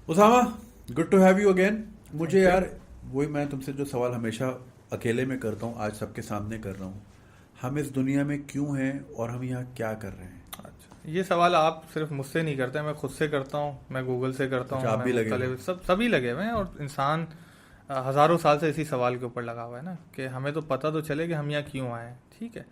Usama, good to have you again. मुझे यार वही, मैं तुमसे जो सवाल हमेशा अकेले में करता हूँ आज सबके सामने कर रहा हूँ। हम इस दुनिया में क्यों हैं और हम यहाँ क्या कर रहे हैं? अच्छा, ये सवाल आप सिर्फ मुझसे नहीं करते, मैं खुद से करता हूँ, मैं गूगल से करता अच्छा, हूँ, आप मैं भी लगे हुए मुख्तलिफ हैं। सभी लगे हुए हैं। और इंसान हजारों साल से इसी सवाल के ऊपर लगा हुआ है ना, कि हमें तो पता तो चले कि हम यहाँ क्यों आए हैं। ठीक है,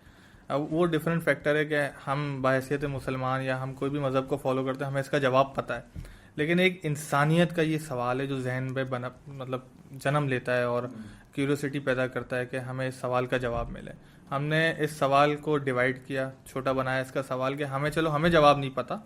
अब वो डिफरेंट फैक्टर है कि हम बहैसियत मुसलमान या हम कोई भी मज़हब को फॉलो करते हैं, हमें इसका जवाब पता है। लेकिन एक इंसानियत का ये सवाल है जो जहन में बना, मतलब जन्म लेता है और क्यूरियोसिटी पैदा करता है कि हमें इस सवाल का जवाब मिले। हमने इस सवाल को डिवाइड किया, छोटा बनाया इसका सवाल कि हमें, चलो हमें जवाब नहीं पता,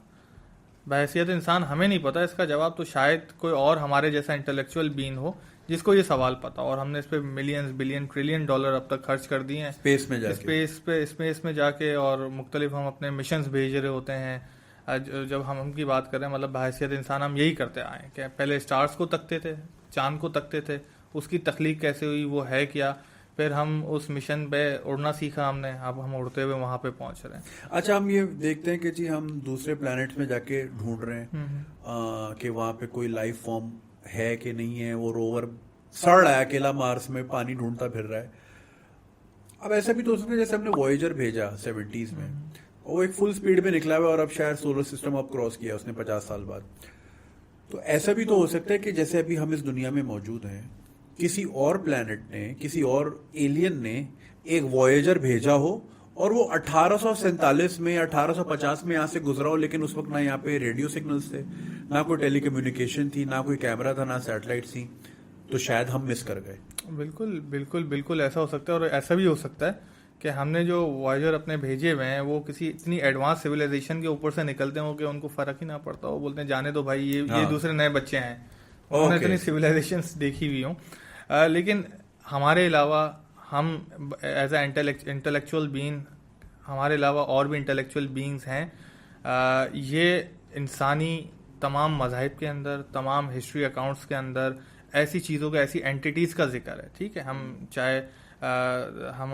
बहैसियत इंसान हमें नहीं पता इसका जवाब, तो शायद कोई और हमारे जैसा इंटेलेक्चुअल बीइंग हो जिसको ये सवाल पता। और हमने इस पे मिलियंस बिलियन ट्रिलियन डॉलर अब तक खर्च कर दिए हैं स्पेस में जाके। स्पेस में जाके, और मुख्तलिफ हम अपने मिशंस भेज रहे होते हैं। आज जब हम की बात करें, मतलब बहैसियत इंसान हम यही करते आए हैं कि पहले स्टार्स को तकते थे, चांद को तकते थे, उसकी तख्लीक कैसे हुई, वो है क्या, फिर हम उस मिशन पे उड़ना सीखा हमने, अब हम उड़ते हुए वहां पे पहुंच रहे हैं। अच्छा, हम ये देखते हैं कि जी हम दूसरे प्लैनेट्स में जाके ढूंढ रहे हैं कि वहाँ पे कोई लाइफ फॉर्म है कि नहीं है। वो रोवर सड़ रहा है अकेला, मार्स में पानी ढूंढता फिर रहा है। अब ऐसा भी तो हो सकता है जैसे हमने वॉयेजर भेजा 70s में, वो एक फुल स्पीड में निकला हुआ और अब शायद सोलर सिस्टम अब क्रॉस किया उसने 50 साल बाद। तो ऐसा भी तो हो सकता है कि जैसे अभी हम इस दुनिया में मौजूद हैं, किसी और प्लैनेट ने, किसी और एलियन ने एक वॉयेजर भेजा हो और वो 1847 में या 1850 में यहाँ से गुजरा हो, लेकिन उस वक्त ना यहाँ पे रेडियो सिग्नल्स थे, ना कोई टेलीकम्युनिकेशन थी, ना कोई कैमरा था, ना सैटेलाइट थी। तो शायद हम मिस कर गए। बिल्कुल बिल्कुल बिल्कुल ऐसा हो सकता है। और ऐसा भी हो सकता है कि हमने जो वॉयेजर अपने भेजे हुए हैं वो किसी इतनी एडवांस सिविलाइजेशन के ऊपर से निकलते हो कि उनको फर्क ही ना पड़ता हो, बोलते हैं जाने दो भाई, ये हाँ। दूसरे नए बच्चे हैं, उन्होंने इतनी सिविलाइजेशन देखी हुई हों। लेकिन हमारे अलावा हम एज ए इंटेलेक्चुअल बीइंग, हमारे अलावा और भी इंटेलेक्चुअल बीइंग्स हैं। ये इंसानी तमाम मज़ाहिब के अंदर, तमाम हिस्ट्री अकाउंट्स के अंदर ऐसी चीज़ों का, ऐसी एंटिटीज़ का जिक्र है। ठीक है, हम चाहे हम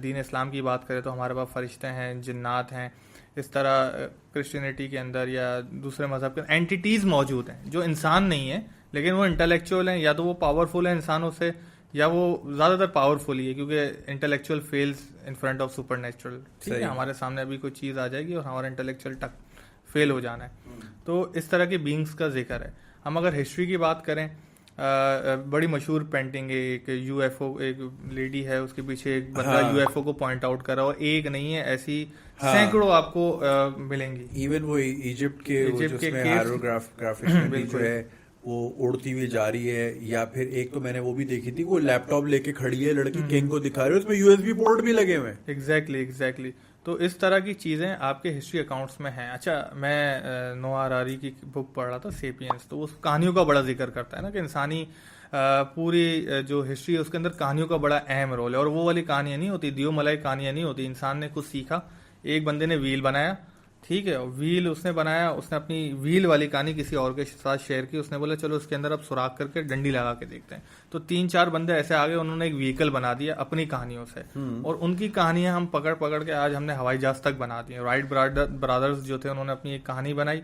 दीन इस्लाम की बात करें तो हमारे पास फरिश्ते हैं, जिन्नात हैं, इस तरह क्रिश्चियनिटी के अंदर या दूसरे मज़हब के एंटिटीज़ मौजूद हैं जो इंसान नहीं है, लेकिन वो इंटेलेक्चुअल हैं। या तो वो पावरफुल है इंसानों से, या वो ज़्यादातर पावरफुल ही है, क्योंकि intellectual fails in front of super natural. ठीक है, हमारे सामने अभी कोई चीज़ आ जाएगी और हमारा इंटेलेक्चुअल टक फेल हो जाना है। तो इस तरह के बींग्स का जिक्र है। हम अगर हिस्ट्री की बात करें, बड़ी मशहूर पेंटिंग है एक यूएफओ, एक लेडी है उसके पीछे एक बंदा यूएफओ को पॉइंट आउट कर रहा है, और एक नहीं है, ऐसी सैकड़ों आपको मिलेंगी। इवन वो इजिप्ट के हायरोग्राफिक्स में भी जो है वो उड़ती हुई जा रही है। या फिर एक तो मैंने वो भी देखी थी, वो लैपटॉप लेके खड़ी है लड़की, किंग को दिखा रही है, उसमें यूएसबी पोर्ट भी लगे हुए हैं। एग्जैक्टली। तो इस तरह की चीज़ें आपके हिस्ट्री अकाउंट्स में हैं। अच्छा, मैं नोआ हरारी की बुक पढ़ रहा था, सेपियंस, तो उस कहानियों का बड़ा जिक्र करता है ना कि इंसानी पूरी जो हिस्ट्री है उसके अंदर कहानियों का बड़ा अहम रोल है। और वो वाली कहानियाँ नहीं होती, दियो मलाई कहानियाँ नहीं होती। इंसान ने कुछ सीखा, एक बंदे ने व्हील बनाया, ठीक है, व्हील उसने बनाया, उसने अपनी व्हील वाली कहानी किसी और के साथ शेयर की, उसने बोला चलो उसके अंदर अब सुराख करके डंडी लगा के देखते हैं। तो 3-4 बंदे ऐसे आ गए, उन्होंने एक व्हीकल बना दिया अपनी कहानियों से, और उनकी कहानियां हम पकड़ पकड़ के आज हमने हवाई जहाज तक बना दी। राइट ब्रदर्स जो थे, उन्होंने अपनी एक कहानी बनाई,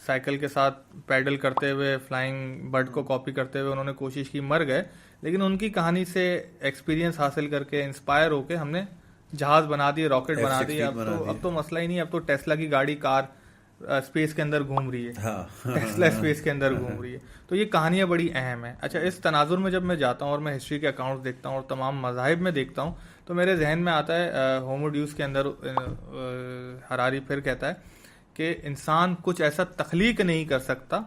साइकिल के साथ पैडल करते हुए, फ्लाइंग बर्ड को कॉपी करते हुए उन्होंने कोशिश की, मर गए, लेकिन उनकी कहानी से एक्सपीरियंस हासिल करके, इंस्पायर होके हमने जहाज बना दिए, रॉकेट बना दिए। अब तो मसला ही नहीं, अब तो टेस्ला की गाड़ी, कार स्पेस के अंदर घूम रही है। टेस्ला स्पेस के अंदर घूम रही है। तो ये कहानियां बड़ी अहम है। अच्छा, इस तनाजुर में जब मैं जाता हूँ और मैं हिस्ट्री के अकाउंट्स देखता हूँ और तमाम मज़ाहिब में देखता हूँ, तो मेरे जहन में आता है होमो ड्यूस के अंदर हरारी फिर कहता है कि इंसान कुछ ऐसा तख्लीक नहीं कर सकता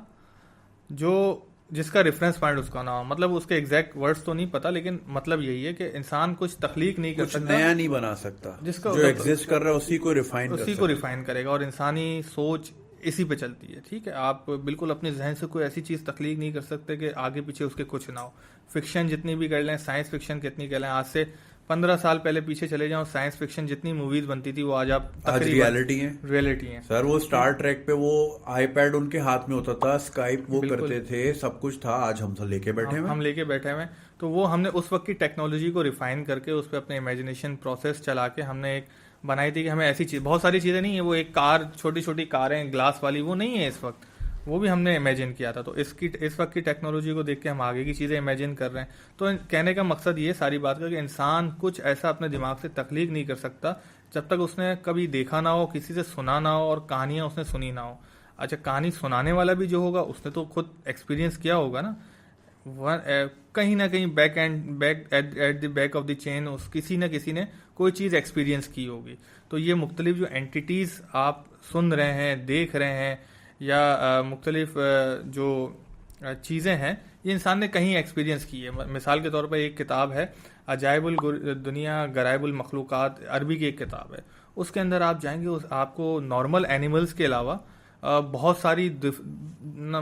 जो जिसका रेफरेंस पॉइंट उसका ना हो। मतलब उसके एग्जैक्ट वर्ड्स तो नहीं पता, लेकिन मतलब यही है कि इंसान कुछ तख्लीक नहीं कर सकता, नया नहीं बना सकता, जिसका जो एग्जिस्ट कर रहा है उसी को रिफाइन करेगा। और इंसानी सोच इसी पे चलती है। ठीक है, आप बिल्कुल अपने जहन से कोई ऐसी चीज तख्लीक नहीं कर सकते कि आगे पीछे उसके कुछ ना हो। फिक्शन जितनी भी कर लें, साइंस फिक्शन कितनी कर लें, आज से 15 साल पहले पीछे चले जाओ, साइंस फिक्शन जितनी मूवीज बनती थी वो आज रियलिटी है सर। वो स्टार ट्रैक पे वो आईपैड उनके हाथ में होता था, स्काइप वो करते थे, सब कुछ था, आज हम सब लेके बैठे हैं, हम लेके बैठे हुए। तो वो हमने उस वक्त की टेक्नोलॉजी को रिफाइन करके उस पर अपने इमेजिनेशन प्रोसेस चला के हमने एक बनाई थी कि हमें ऐसी चीज, बहुत सारी चीजें नहीं है, वो एक कार, छोटी छोटी कारें ग्लास वाली, वो नहीं है इस वक्त। वो भी हमने इमेजिन किया था। तो इस वक्त की टेक्नोलॉजी को देख के हम आगे की चीज़ें इमेजिन कर रहे हैं। तो कहने का मकसद ये सारी बात का कि इंसान कुछ ऐसा अपने दिमाग से तख्लीक नहीं कर सकता जब तक उसने कभी देखा ना हो, किसी से सुना ना हो और कहानियां उसने सुनी ना हो। अच्छा, कहानी सुनाने वाला भी जो होगा उसने तो खुद एक्सपीरियंस किया होगा ना, कहीं ना कहीं back at the back of the chain उस किसी न किसी ने कोई चीज़ एक्सपीरियंस की होगी। तो ये मुख्तलिफ जो एंटिटीज़ आप सुन रहे हैं, देख रहे हैं, या मुख्तलिफ जो चीज़ें हैं, ये इंसान ने कहीं एक्सपीरियंस की है। मिसाल के तौर पर एक किताब है अजाइबुल दुनिया गराइबुल मखलूक़ात, अरबी की एक किताब है। उसके अंदर आप जाएंगे, आपको नॉर्मल एनिमल्स के अलावा बहुत सारी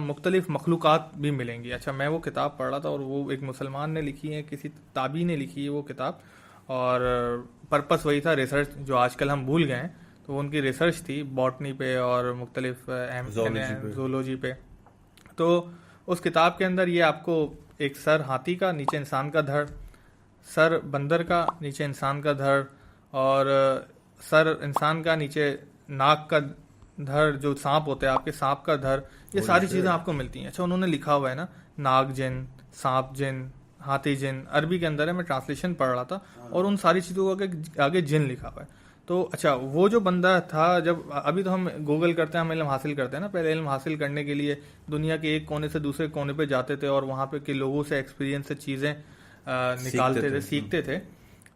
मुख्तलिफ मखलूक़ात भी मिलेंगी। अच्छा, मैं वो किताब पढ़ रहा था और वो एक मुसलमान ने लिखी है, किसी ताबी ने लिखी है वो किताब, और पर्पस वही था रिसर्च, जो आजकल हम भूल गए हैं। तो उनकी रिसर्च थी बॉटनी पे और मुख्तलिफ ज़ूलॉजी पे। तो उस किताब के अंदर ये आपको एक सर हाथी का, नीचे इंसान का धड़, सर बंदर का, नीचे इंसान का धड़, और सर इंसान का, नीचे नाक का धड़, जो सांप होते हैं आपके, सांप का धड़, ये सारी चीज़ें आपको मिलती हैं। अच्छा, उन्होंने लिखा हुआ है ना, नाग जिन, सांप जिन, हाथी जिन, अरबी के अंदर है, मैं ट्रांसलेशन पढ़ रहा था, और उन सारी चीज़ों को आगे जिन लिखा हुआ है। तो अच्छा, वो जो बंदा था, जब अभी तो हम गूगल करते हैं, हम इल्म हासिल करते हैं ना, पहले इल्म हासिल करने के लिए दुनिया के एक कोने से दूसरे कोने पे जाते थे और वहाँ पे के लोगों से एक्सपीरियंस से चीज़ें निकालते थे, सीखते थे।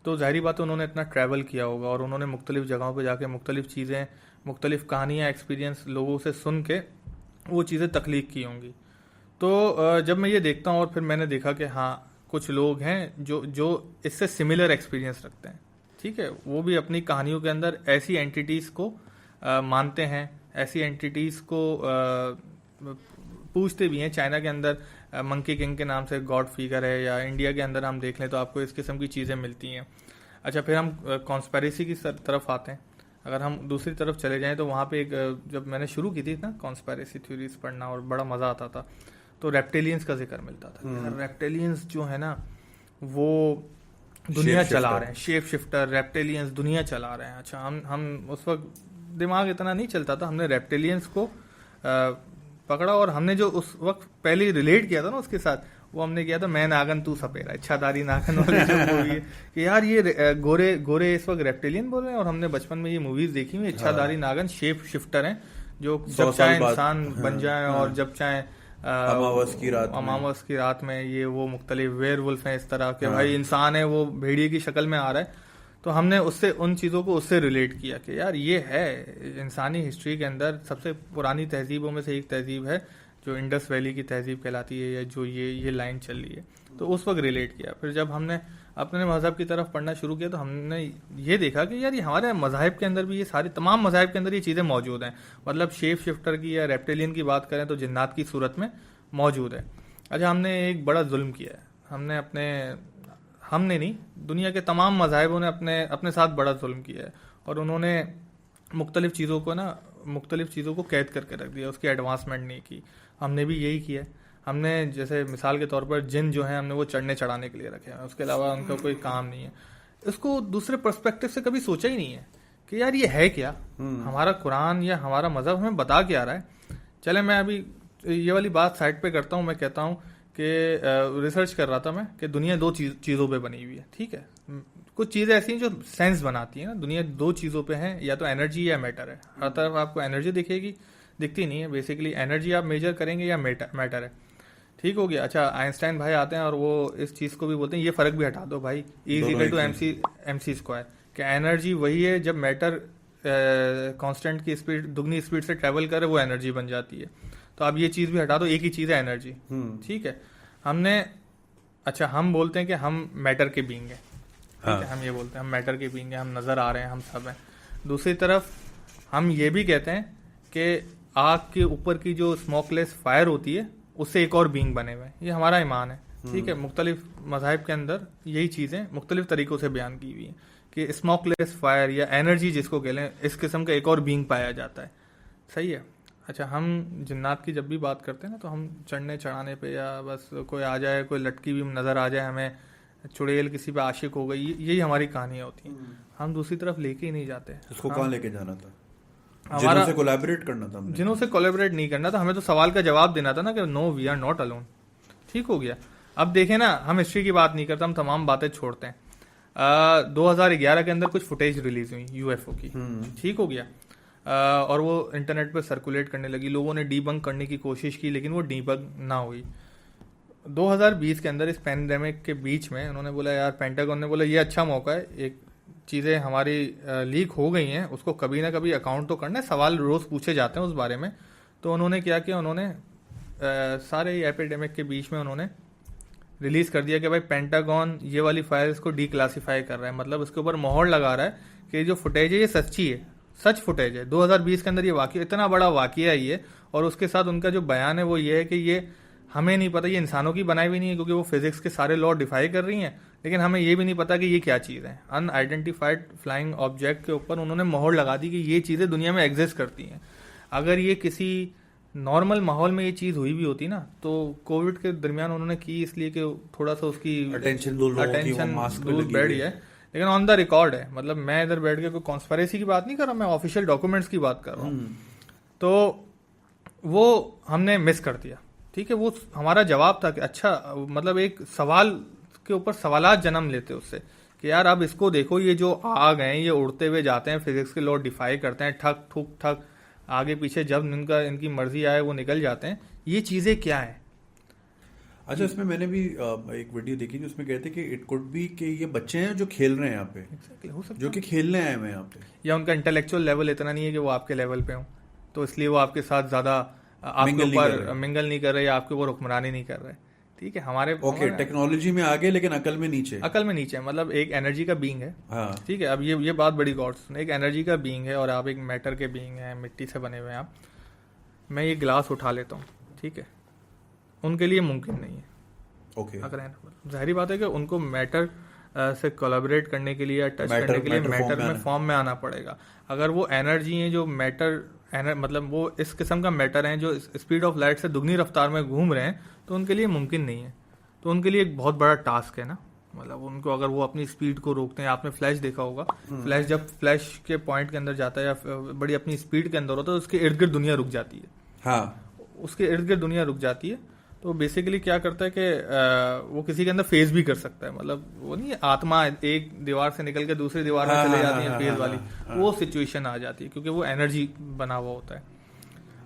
तो जाहिर बात है उन्होंने इतना ट्रैवल किया होगा और उन्होंने मुख्तलिफ जगहों पे जाके मुख्तलिफ चीज़ें, मुख्तलिफ कहानियाँ, एक्सपीरियंस लोगों से सुन के वो चीज़ें तख्लीक की होंगी। तो जब मैं ये देखता हूँ और फिर मैंने देखा कि हाँ, कुछ लोग हैं जो इससे सिमिलर एक्सपीरियंस रखते हैं, ठीक है, वो भी अपनी कहानियों के अंदर ऐसी एंटिटीज़ को मानते हैं, ऐसी एंटिटीज़ को पूछते भी हैं। चाइना के अंदर मंकी किंग के नाम से गॉड फिगर है, या इंडिया के अंदर हम देख लें तो आपको इस किस्म की चीज़ें मिलती हैं। अच्छा, फिर हम कॉन्स्पेरेसी की तरफ आते हैं। अगर हम दूसरी तरफ चले जाएं तो वहाँ पे एक, जब मैंने शुरू की थी ना कॉन्स्पेरेसी थ्योरीज पढ़ना और बड़ा मज़ा आता था, तो रेप्टिलियंस का जिक्र मिलता था। रेप्टिलियंस जो है ना, वो दुनिया चला रहे हैं, शेप शिफ्टर रेप्टिलियंस दुनिया चला रहे हैं। अच्छा, हम उस वक्त दिमाग इतना नहीं चलता था, हमने रेप्टिलियंस को पकड़ा और हमने जो उस वक्त पहले रिलेट किया था ना उसके साथ, वो हमने किया था मैं नागन तू सपेरा, इच्छाधारी नागन वाली जो मूवी है कि यार ये गोरे गोरे इस वक्त रेप्टिलियन बोल रहे हैं। और हमने बचपन में ये मूवीज देखी हुई, इच्छाधारी नागन शेप शिफ्टर हैं, जो जब चाहे इंसान बन जाए और जब चाहे अमावस की रात में ये वो मुख्तलिफ वेयरवुल्फ हैं इस तरह के, भाई इंसान है वो भेड़िए की शक्ल में आ रहा है। तो हमने उससे उन चीज़ों को उससे रिलेट किया कि यार ये है इंसानी हिस्ट्री के अंदर सबसे पुरानी तहजीबों में से एक तहजीब है जो इंडस वैली की तहजीब कहलाती है, या जो ये लाइन चल रही है। तो उस वक्त रिलेट किया। फिर जब हमने अपने मज़हब की तरफ पढ़ना शुरू किया तो हमने ये देखा कि यार ये हमारे मज़ाहिब के अंदर भी, ये सारी तमाम मज़ाहिब के अंदर ये चीज़ें मौजूद हैं। मतलब शेप शिफ्टर की या रेप्टिलियन की बात करें तो जिन्नात की सूरत में मौजूद है। अच्छा, हमने एक बड़ा जुल्म किया है, हमने नहीं, दुनिया के तमाम मज़ाहिबों ने अपने साथ बड़ा जुल्म किया है, और उन्होंने मुख्तलिफ चीज़ों को कैद करके रख दिया, उसकी एडवांसमेंट नहीं की। हमने भी यही किया है। हमने जैसे मिसाल के तौर पर जिन जो हैं हमने वो चढ़ने चढ़ाने के लिए रखे हैं, उसके अलावा उनका कोई काम नहीं है। इसको दूसरे पर्सपेक्टिव से कभी सोचा ही नहीं है कि यार ये है क्या, हमारा कुरान या हमारा मज़हब हमें बता क्या रहा है। चले, मैं अभी ये वाली बात साइड पे करता हूँ। मैं कहता हूँ कि रिसर्च कर रहा था मैं कि दुनिया दो चीज़ों पे बनी हुई है, ठीक है। कुछ चीज़ें ऐसी हैं जो सेंस बनाती हैं ना, दुनिया दो चीज़ों पे है, या तो एनर्जी या मैटर है। हर तरफ आपको एनर्जी दिखती नहीं है, बेसिकली एनर्जी आप मेजर करेंगे या मैटर है, ठीक हो गया। अच्छा, आइंस्टाइन भाई आते हैं और वो इस चीज़ को भी बोलते हैं ये फ़र्क भी हटा दो भाई, E=mc², कि एनर्जी वही है, जब मैटर कांस्टेंट की स्पीड, दुगनी स्पीड से ट्रेवल करे वो एनर्जी बन जाती है। तो आप ये चीज़ भी हटा दो, एक ही चीज़ है एनर्जी, ठीक है। हम बोलते हैं कि हम मैटर के बीइंग हैं, ठीक है, हम ये बोलते हैं हम मैटर के बीइंग हैं, हम नज़र आ रहे हैं, हम सब हैं। दूसरी तरफ हम ये भी कहते हैं कि आग के ऊपर की जो स्मोकलेस फायर होती है उससे एक और बीइंग बने हुए हैं, ये हमारा ईमान है, ठीक है। मुख्तलिफ मज़ाहिब के अंदर यही चीज़ें मुख्तलिफ तरीक़ों से बयान की हुई हैं कि स्मोकलेस फायर या एनर्जी जिसको कह लें, इस किस्म का एक और बीइंग पाया जाता है, सही है। अच्छा, हम जिन्नात की जब भी बात करते हैं ना, तो हम चढ़ने चढ़ाने पे, या बस कोई आ जाए, कोई लटकी भी नज़र आ जाए हमें, चुड़ैल किसी पे आशिक हो गई, यही हमारी कहानियाँ होती हैं। हम दूसरी तरफ लेके ही नहीं जाते। उसको कहाँ लेके जाना था? जिन्हों से कोलैबोरेट करना था हमने। जिन्हों से कोलैबोरेट नहीं करना था, हमें तो सवाल का जवाब देना था ना कि no we are not alone. ठीक हो गया। अब देखें ना, हम हिस्ट्री की बात नहीं करते, हम तमाम बातें छोड़ते हैं। 2011 के अंदर कुछ फुटेज रिलीज हुई यूएफओ की। ठीक हो गया। और वो इंटरनेट पर सर्कुलेट करने लगी, लोगों ने डीबंक करने की कोशिश की, लेकिन वो डीबंक ना हुई। 2020 के अंदर इस पैंडेमिक के बीच में उन्होंने बोला, यार पेंटागन ने बोला ये अच्छा मौका है, एक चीज़ें हमारी लीक हो गई हैं, उसको कभी ना कभी अकाउंट तो करना है, सवाल रोज़ पूछे जाते हैं उस बारे में। तो उन्होंने क्या किया, उन्होंने सारे एपिडेमिक के बीच में उन्होंने रिलीज़ कर दिया कि भाई पेंटागन ये वाली फाइल्स को डीक्लासीफाई कर रहा है, मतलब उसके ऊपर मोहर लगा रहा है कि जो फुटेज है ये सच्ची है, सच फुटेज है। 2020 के अंदर ये वाकई इतना बड़ा वाकया है ये, और उसके साथ उनका जो बयान है वो ये है कि ये हमें नहीं पता, ये इंसानों की बनाई हुई नहीं है क्योंकि वो फिजिक्स के सारे लॉ डिफाई कर रही हैं, लेकिन हमें ये भी नहीं पता कि ये क्या चीज़ है। अनआइडेंटिफाइड फ्लाइंग ऑब्जेक्ट के ऊपर उन्होंने मोहर लगा दी कि ये चीज़ें दुनिया में एग्जिस्ट करती हैं। अगर ये किसी नॉर्मल माहौल में ये चीज़ हुई भी होती ना, तो कोविड के दरमियान उन्होंने की इसलिए कि थोड़ा सा उसकी अटेंशन दूर बैठ गया है, लेकिन ऑन द रिकॉर्ड है। मतलब मैं इधर बैठ के कोई कॉन्स्पिरेसी की बात नहीं कर रहा, मैं ऑफिशियल डॉक्यूमेंट्स की बात कर रहा हूँ। तो वो हमने मिस कर दिया। ठीक है, वो हमारा जवाब था कि अच्छा, मतलब एक सवाल के ऊपर सवालात जन्म लेते उससे कि यार अब इसको देखो, ये जो आग हैं ये उड़ते हुए जाते हैं, फिजिक्स के लॉ डिफाई करते हैं, ठक ठुक ठक आगे पीछे जब इनकी मर्जी आए वो निकल जाते हैं, ये चीज़ें क्या है। अच्छा, इसमें मैंने भी एक वीडियो देखी थी, उसमें कहते कि इट कुड बी कि ये बच्चे हैं जो खेल रहे हैं यहाँ पे, हो सकता जो कि खेलने आए हुए हैं यहाँ पे, या उनका इंटेलेक्चुअल लेवल इतना नहीं है कि वो आपके लेवल पे हो, तो इसलिए वो आपके साथ ज़्यादा आपके ऊपर मिंगल नहीं कर रहे या आपके ऊपर हुक्मरानी नहीं कर रहे। ठीक है, हमारे ओके टेक्नोलॉजी में आगे लेकिन अकल में नीचे, मतलब एक एनर्जी का बीइंग है। हाँ। ठीक है, अब ये बात बड़ी गौर से सुने, एक एनर्जी का बीइंग है और आप एक मैटर के बीइंग है, मिट्टी से बने हुए हैं आप। मैं ये गिलास उठा लेता हूँ, ठीक है, उनके लिए मुमकिन नहीं है। ओके, अगर जाहिर बात है कि उनको मैटर से कोलैबोरेट करने के लिए या टच करने के लिए मैटर में फॉर्म में आना पड़ेगा। अगर वो एनर्जी है जो मतलब वो इस किस्म का मैटर है जो स्पीड ऑफ लाइट से दुगनी रफ्तार में घूम रहे हैं, तो उनके लिए मुमकिन नहीं है। तो उनके लिए एक बहुत बड़ा टास्क है ना, मतलब उनको अगर वो अपनी स्पीड को रोकते हैं, आपने फ्लैश देखा होगा, फ्लैश जब फ्लैश के पॉइंट के अंदर जाता है या बड़ी अपनी स्पीड के अंदर होता है, तो उसके इर्द गिर्द दुनिया रुक जाती है। हाँ, उसके इर्द गिर्द दुनिया रुक जाती है। तो बेसिकली क्या करता है कि वो किसी के अंदर फेज भी कर सकता है, मतलब वो नहीं, आत्मा एक दीवार से निकल के दूसरी दीवार में चले जाती है फेज वाली, वो सिचुएशन आ जाती है क्योंकि वो एनर्जी बना हुआ होता है।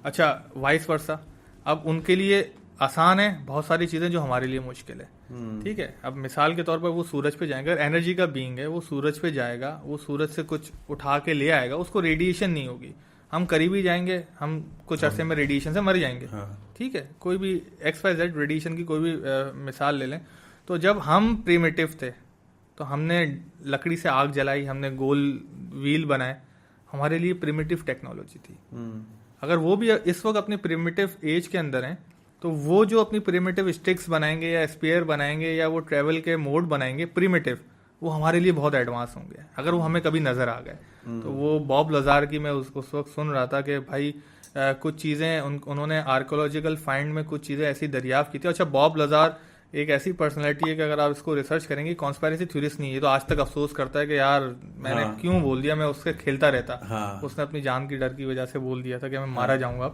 अच्छा, वाइस वर्सा, अब उनके लिए आसान है बहुत सारी चीजें जो हमारे लिए मुश्किल है। ठीक है, अब मिसाल के तौर पर वो सूरज पे जाएंगे, अगर एनर्जी का बीइंग है वो सूरज पे जाएगा, वो सूरज से कुछ उठा के ले आएगा, उसको रेडिएशन नहीं होगी, हम करीबी जाएंगे, हम कुछ अरसे में रेडिएशन से मर जाएंगे। ठीक है, कोई भी XYZ रेडिएशन की कोई भी मिसाल ले लें। तो जब हम प्रिमिटिव थे तो हमने लकड़ी से आग जलाई, हमने गोल व्हील बनाए, हमारे लिए प्रिमिटिव टेक्नोलॉजी थी। अगर वो भी इस वक्त अपने प्रिमिटिव एज के अंदर हैं, तो वो जो अपनी प्रिमिटिव स्टिक्स बनाएंगे या स्पेयर बनाएंगे या वो ट्रेवल के मोड बनाएंगे प्रिमिटिव, वो हमारे लिए बहुत एडवांस होंगे अगर वो हमें कभी नजर आ गए। तो वो बॉब लजार की मैं उस वक्त सुन रहा था कि भाई कुछ चीज़ें उन्होंने आर्कोलॉजिकल फाइंड में कुछ चीज़ें ऐसी दरियाफ्त की थी। अच्छा, बॉब लजार एक ऐसी पर्सनैलिटी है कि अगर आप इसको रिसर्च करेंगे, कॉन्स्पिरेसी थ्योरिस्ट नहीं है, तो आज तक अफसोस करता है कि यार मैंने क्यों बोल दिया, मैं उससे खेलता रहता। उसने अपनी जान की डर की वजह से बोल दिया था कि मैं मारा जाऊंगा।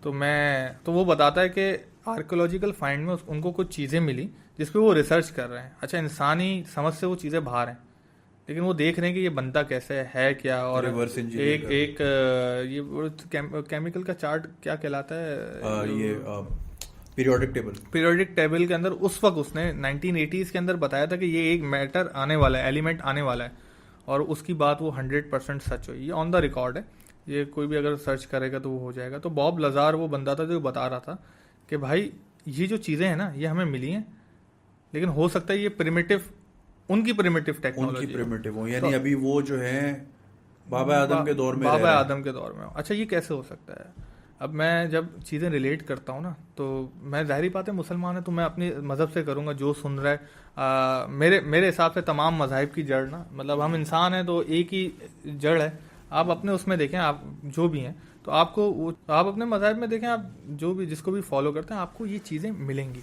तो वो बताता है कि आर्कोलॉजिकल फाइंड में उनको कुछ चीज़ें मिली जिसपे वो रिसर्च कर रहे हैं। अच्छा, इंसानी समझ से वो चीज़ें बाहर हैं, लेकिन वो देख रहे हैं कि ये बनता कैसे है क्या। और एक ये केमिकल का चार्ट क्या कहलाता है, ये पीरियोडिक टेबल के अंदर उस वक्त उसने 1980s के अंदर बताया था कि ये एक मैटर आने वाला है, एलिमेंट आने वाला है, और उसकी बात वो 100% सच हुई। ये ऑन द रिकॉर्ड है, ये कोई भी अगर सर्च करेगा तो वो हो जाएगा। तो बॉब लजार वो बंदा था जो बता रहा था कि भाई ये जो चीज़ें हैं ना, ये हमें मिली हैं, लेकिन हो सकता है ये उनकी प्रिमिटिव टेक्नोलॉजी हो, यानी अभी वो जो है बाबा आदम के दौर में हो। अच्छा, ये कैसे हो सकता है? अब मैं जब चीज़ें रिलेट करता हूँ ना, तो मैं जाहिर बात है मुसलमान है तो मैं अपनी मज़हब से करूँगा, जो सुन रहा है मेरे हिसाब से तमाम मज़ाहिब की जड़ ना, मतलब हम इंसान हैं तो एक ही जड़ है। आप अपने उसमें देखें, आप जो भी हैं, तो आप अपने मज़हब में देखें, आप जो भी जिसको भी फॉलो करते हैं, आपको ये चीज़ें मिलेंगी।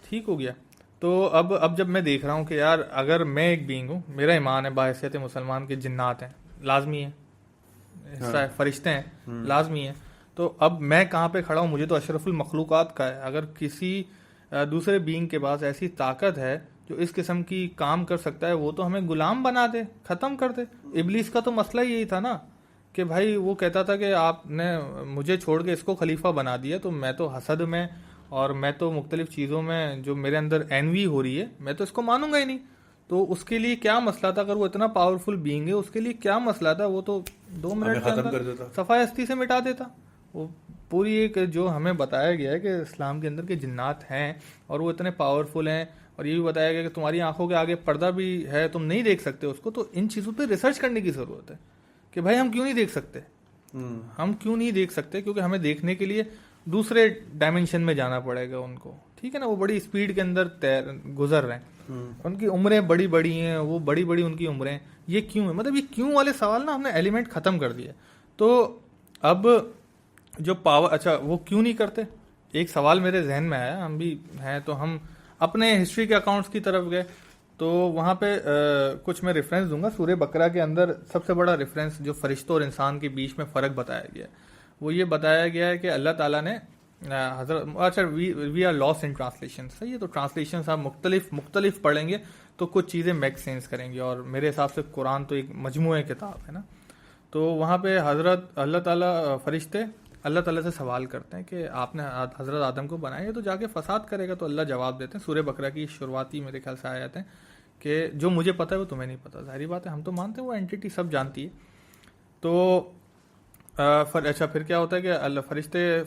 ठीक हो गया। तो अब जब मैं देख रहा हूँ कि यार अगर मैं एक बीइंग हूँ, मेरा ईमान है बाहैसियत मुसलमान के जिन्नात हैं, लाजमी है, हिस्सा है, फरिश्ते हैं, लाजमी है। तो अब मैं कहाँ पे खड़ा हूँ, मुझे तो अशरफुल मखलूकात का है। अगर किसी दूसरे बीइंग के पास ऐसी ताकत है जो इस किस्म की काम कर सकता है, वो तो हमें गुलाम बना दे, खत्म कर दे। इबलीस का तो मसला यही था ना कि भाई वो कहता था कि आपने मुझे छोड़ के इसको खलीफा बना दिया, तो मैं तो हसद में और मैं तो मुख्तलिफ चीज़ों में जो मेरे अंदर एनवी हो रही है, मैं तो इसको मानूंगा ही नहीं। तो उसके लिए क्या मसला था, अगर वो इतना पावरफुल बीइंग है उसके लिए क्या मसला था, वो तो 2 मिनट के अंदर सफाई हस्ती से मिटा देता। वो पूरी एक जो हमें बताया गया है कि इस्लाम के अंदर के जिन्नात हैं और वो इतने पावरफुल हैं, और ये भी बताया गया कि तुम्हारी आंखों के आगे पर्दा भी है, तुम नहीं देख सकते उसको। तो इन चीज़ों पे रिसर्च करने की ज़रूरत है कि भाई हम क्यों नहीं देख सकते, हम क्यों नहीं देख सकते, क्योंकि हमें देखने के लिए दूसरे डायमेंशन में जाना पड़ेगा उनको, ठीक है ना। वो बड़ी स्पीड के अंदर गुजर रहे हैं, उनकी उम्रें बड़ी बड़ी हैं, वो बड़ी बड़ी उनकी उम्रें, ये क्यों है, मतलब ये क्यों वाले सवाल ना हमने एलिमेंट ख़त्म कर दिया। तो अब जो पावर, अच्छा वो क्यों नहीं करते, एक सवाल मेरे जहन में आया, हम भी हैं तो हम अपने हिस्ट्री के अकाउंट्स की तरफ गए, तो वहाँ पे कुछ मैं रेफरेंस दूंगा। सूरह बकरा के अंदर सबसे बड़ा रेफरेंस जो फरिश्तों और इंसान के बीच में फ़र्क बताया गया है, वो ये बताया गया है कि अल्लाह ताला ने हज़रत, अच्छा we are lost in translation, सही है। तो ट्रांसलेशन आप मुख्तलिफ पढ़ेंगे तो कुछ चीज़ें मेक सेंस करेंगी, और मेरे हिसाब से कुरान तो एक मजमूए किताब है ना। तो वहाँ पे हज़रत अल्लाह ताला फरिश्ते अल्लाह ताला से सवाल करते हैं कि आपने हज़रत आदम को बनाया तो जाके फसाद करेगा, तो अल्लाह जवाब देते हैं। सूरह बकरा की शुरुआती मेरे ख्याल से आयत है कि जो मुझे पता है वो तुम्हें नहीं पता। जाहिर बात है, हम तो मानते हैं वो एंटिटी सब जानती है। तो अच्छा फिर क्या होता है कि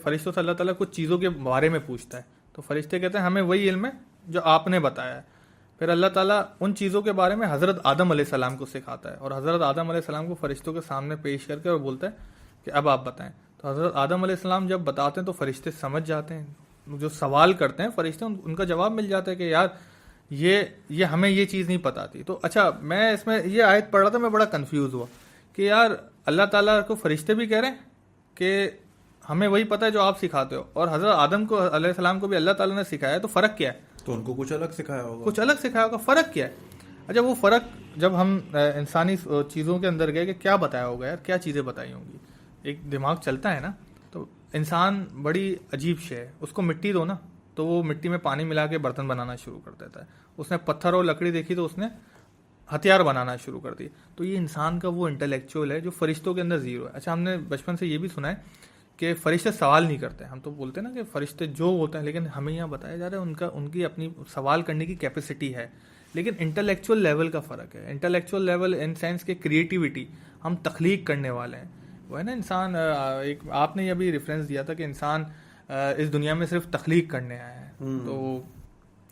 फरिश्तों से अल्लाह ताला कुछ चीज़ों के बारे में पूछता है, तो फरिश्ते कहते हैं हमें वही इल्म है जो आपने बताया है। फिर अल्लाह ताला उन चीज़ों के बारे में हज़रत आदम अलैहिस्सलाम को सिखाता है, और हज़रत आदम अलैहिस्सलाम को फरिश्तों के सामने पेश करके और बोलता है कि अब आप बताएं। तो हज़रत आदम अलैहिस्सलाम जब बताते हैं तो फरिश्ते समझ जाते हैं, जो सवाल करते हैं फरिश्ते उनका जवाब मिल जाता है कि यार ये हमें ये चीज़ नहीं पता थी। तो अच्छा मैं इसमें ये आयत पढ़ रहा था, मैं बड़ा कंफ्यूज हुआ कि यार अल्लाह ताला को फरिश्ते भी कह रहे हैं कि हमें वही पता है जो आप सिखाते हो, और हज़रत आदम को अलैहिस्सलाम को भी अल्लाह ताला ने सिखाया है, तो फ़र्क क्या है? तो उनको कुछ अलग सिखाया होगा, कुछ अलग सिखाया होगा, फ़र्क क्या है? अच्छा वो फ़र्क जब हम इंसानी चीज़ों के अंदर गए कि क्या बताया होगा यार, क्या चीज़ें बताई होंगी, एक दिमाग चलता है ना। तो इंसान बड़ी अजीब शे है, उसको मिट्टी दो ना तो वो मिट्टी में पानी मिला के बर्तन बनाना शुरू कर देता है। उसने पत्थर और लकड़ी देखी तो उसने हथियार बनाना शुरू कर दिए। तो ये इंसान का वो इंटेलेक्चुअल है जो फरिश्तों के अंदर जीरो है। अच्छा हमने बचपन से ये भी सुना है कि फरिश्ते सवाल नहीं करते, हम तो बोलते हैं ना कि फरिश्ते जो होते हैं, लेकिन हमें यहाँ बताया जा रहा है उनकी अपनी सवाल करने की कैपेसिटी है, लेकिन इंटेलेक्चुअल लेवल का फ़र्क है। इंटेलेक्चुअल लेवल इन सेंस के क्रिएटिविटी, हम तख्लीक करने वाले हैं, वो है ना इंसान। एक आपने अभी रेफरेंस दिया था कि इंसान इस दुनिया में सिर्फ तख्लीक करने आया है, तो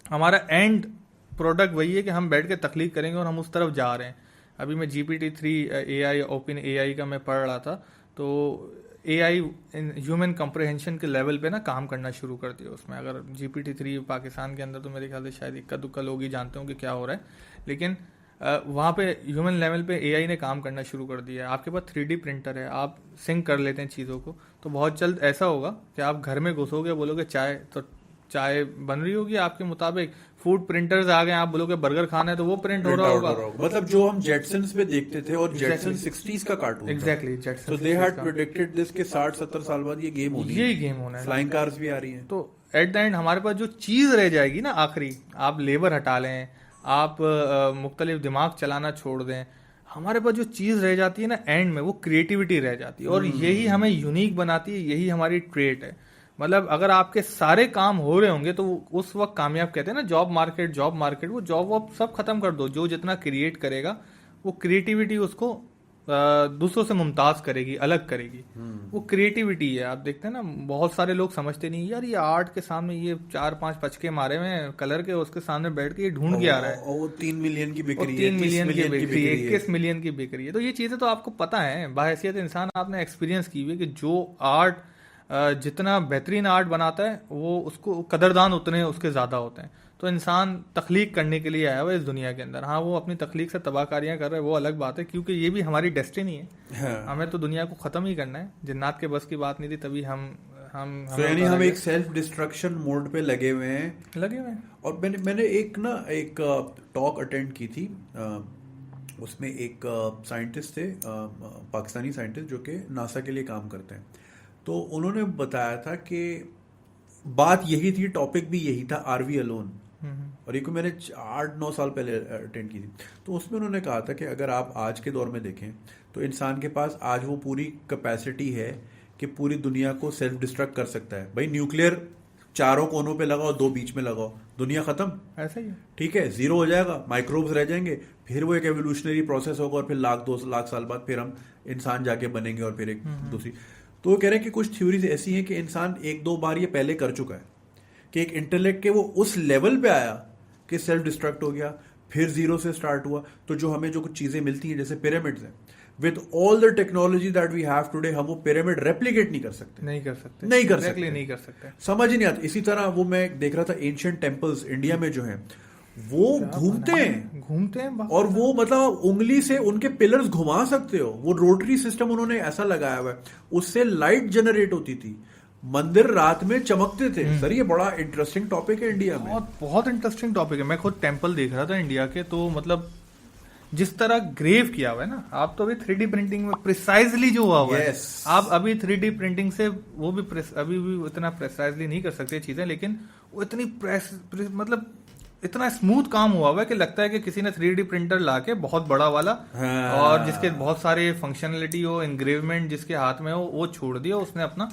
हमारा एंड प्रोडक्ट वही है कि हम बैठ के तख्लीक करेंगे और हम उस तरफ जा रहे हैं। अभी मैं GPT-3 AI ओपन AI का मैं पढ़ रहा था, तो AI ह्यूमन कम्प्रहेंशन के लेवल पे ना काम करना शुरू कर दिया उसमें। अगर GPT-3 पाकिस्तान के अंदर तो मेरे ख्याल से शायद इक्का दुक्का लोग ही जानते होंगे क्या हो रहा है, लेकिन वहाँ पे ह्यूमन लेवल पे AI ने काम करना शुरू कर दिया है। आपके पास 3D प्रिंटर है, आप सिंक कर लेते हैं चीज़ों को, तो बहुत जल्द ऐसा होगा कि आप घर में घुसोगे, बोलोगे चाय, तो चाय बन रही होगी आपके मुताबिक। फूड प्रिंटर्स आ गए, आप बोलोगे बर्गर खाना है तो वो प्रिंट हो रहा होगा। मतलब जो हम जेटसन्स पे देखते थे, और जेटसन्स 60s का कार्टून, एग्जैक्टली जेटसन्स, तो दे हैड प्रेडिक्टेड दिस के 60-70 साल बाद ये गेम होनी है, यही गेम होना है, फ्लाइंग कार्स भी आ रही हैं। तो एट द एंड हमारे पास जो चीज़ रह जाएगी ना आखिरी, आप लेबर हटा लें, आप मुख्तलिफ दिमाग चलाना छोड़ दें, हमारे पास जो चीज़ रह जाती है ना एंड में, वो क्रिएटिविटी रह जाती है, और यही हमें यूनिक बनाती है, यही हमारी ट्रेट है। मतलब अगर आपके सारे काम हो रहे होंगे तो उस वक्त कामयाब कहते हैं ना, जॉब मार्केट, वो जॉब वॉब सब खत्म कर दो, जो जितना क्रिएट करेगा वो क्रिएटिविटी उसको दूसरों से मुमताज करेगी, अलग करेगी, वो क्रिएटिविटी है। आप देखते हैं ना बहुत सारे लोग समझते नहीं यार, ये आर्ट के सामने ये 4-5 पचके मारे हुए कलर के, उसके सामने बैठ के ये ढूंढ के आ रहा है, और वो 3 मिलियन की बिक्री है, 3 मिलियन की बिक्री है, 21 मिलियन की बिक्री है। तो ये चीजें तो आपको पता है, बाहैसियत इंसान आपने एक्सपीरियंस की हुई है कि जो आर्ट जितना बेहतरीन आर्ट बनाता है वो उसको कदरदान उतने उसके ज़्यादा होते हैं। तो इंसान तख्लीक करने के लिए आया हुआ है इस दुनिया के अंदर। हाँ वो अपनी तख्लीक से तबाहकारियाँ कर रहे हैं, वो अलग बात है, क्योंकि ये भी हमारी डेस्टिनी है। हाँ। हमें तो दुनिया को ख़त्म ही करना है, जिन्नात के बस की बात नहीं थी, तभी यानी हम एक सेल्फ डिस्ट्रक्शन मोड पे लगे हुए हैं। और मैंने एक टॉक अटेंड की थी उसमें एक साइंटिस्ट थे, पाकिस्तानी साइंटिस्ट जो कि नासा के लिए काम करते हैं। तो उन्होंने बताया था कि बात यही थी, टॉपिक भी यही था, आर वी अलोन। और ये को मैंने 8-9 साल पहले अटेंड की थी। तो उसमें उन्होंने कहा था कि अगर आप आज के दौर में देखें तो इंसान के पास आज वो पूरी कैपेसिटी है कि पूरी दुनिया को सेल्फ डिस्ट्रक्ट कर सकता है। भाई न्यूक्लियर चारों कोनों पे लगाओ, 2 बीच में लगाओ, दुनिया खत्म, ऐसा ही है। ठीक है, जीरो हो जाएगा, माइक्रोब्स रह जाएंगे, फिर वो एक एवोल्यूशनरी प्रोसेस होगा और फिर 1-2 लाख साल बाद फिर हम इंसान जाके बनेंगे और फिर एक दूसरी। तो वो कह रहे हैं कि कुछ थ्योरीज ऐसी हैं कि इंसान 1-2 बार ये पहले कर चुका है कि एक इंटेलेक्ट के वो उस लेवल पे आया कि सेल्फ डिस्ट्रक्ट हो गया, फिर जीरो से स्टार्ट हुआ। तो जो हमें जो कुछ चीजें मिलती हैं जैसे पिरामिड्स हैं, with all the technology that we have today, हम वो पिरामिड रेप्लिकेट नहीं कर सकते, नहीं कर सकते, नहीं कर Exactly सकते, नहीं कर सकते, समझ ही नहीं आता। इसी तरह वो मैं देख रहा था एंशिएंट टेम्पल्स इंडिया में जो हैं वो घूमते हैं और वो मतलब उंगली से उनके पिलर्स घुमा सकते हो, वो रोटरी सिस्टम उन्होंने ऐसा लगाया हुआ है, उससे लाइट जनरेट होती थी, मंदिर रात में चमकते थे। सर ये बड़ा इंटरेस्टिंग टॉपिक है इंडिया में, बहुत बहुत इंटरेस्टिंग टॉपिक है। मैं खुद टेम्पल देख रहा था इंडिया के, तो मतलब जिस तरह ग्रेव किया हुआ है ना, आप तो अभी 3D प्रिंटिंग में प्रिसाइजली जो हुआ है, आप अभी 3D प्रिंटिंग से वो भी अभी भी उतना प्रिसाइजली नहीं कर सकते चीजें, लेकिन वो इतनी मतलब इतना स्मूथ काम हुआ है कि लगता है कि किसी ने 3D प्रिंटर लाके बहुत बड़ा वाला, हाँ। और जिसके बहुत सारे फंक्शनलिटी हो, इंग्रेवमेंट जिसके हाथ में हो, वो छोड़ दिया, उसने अपना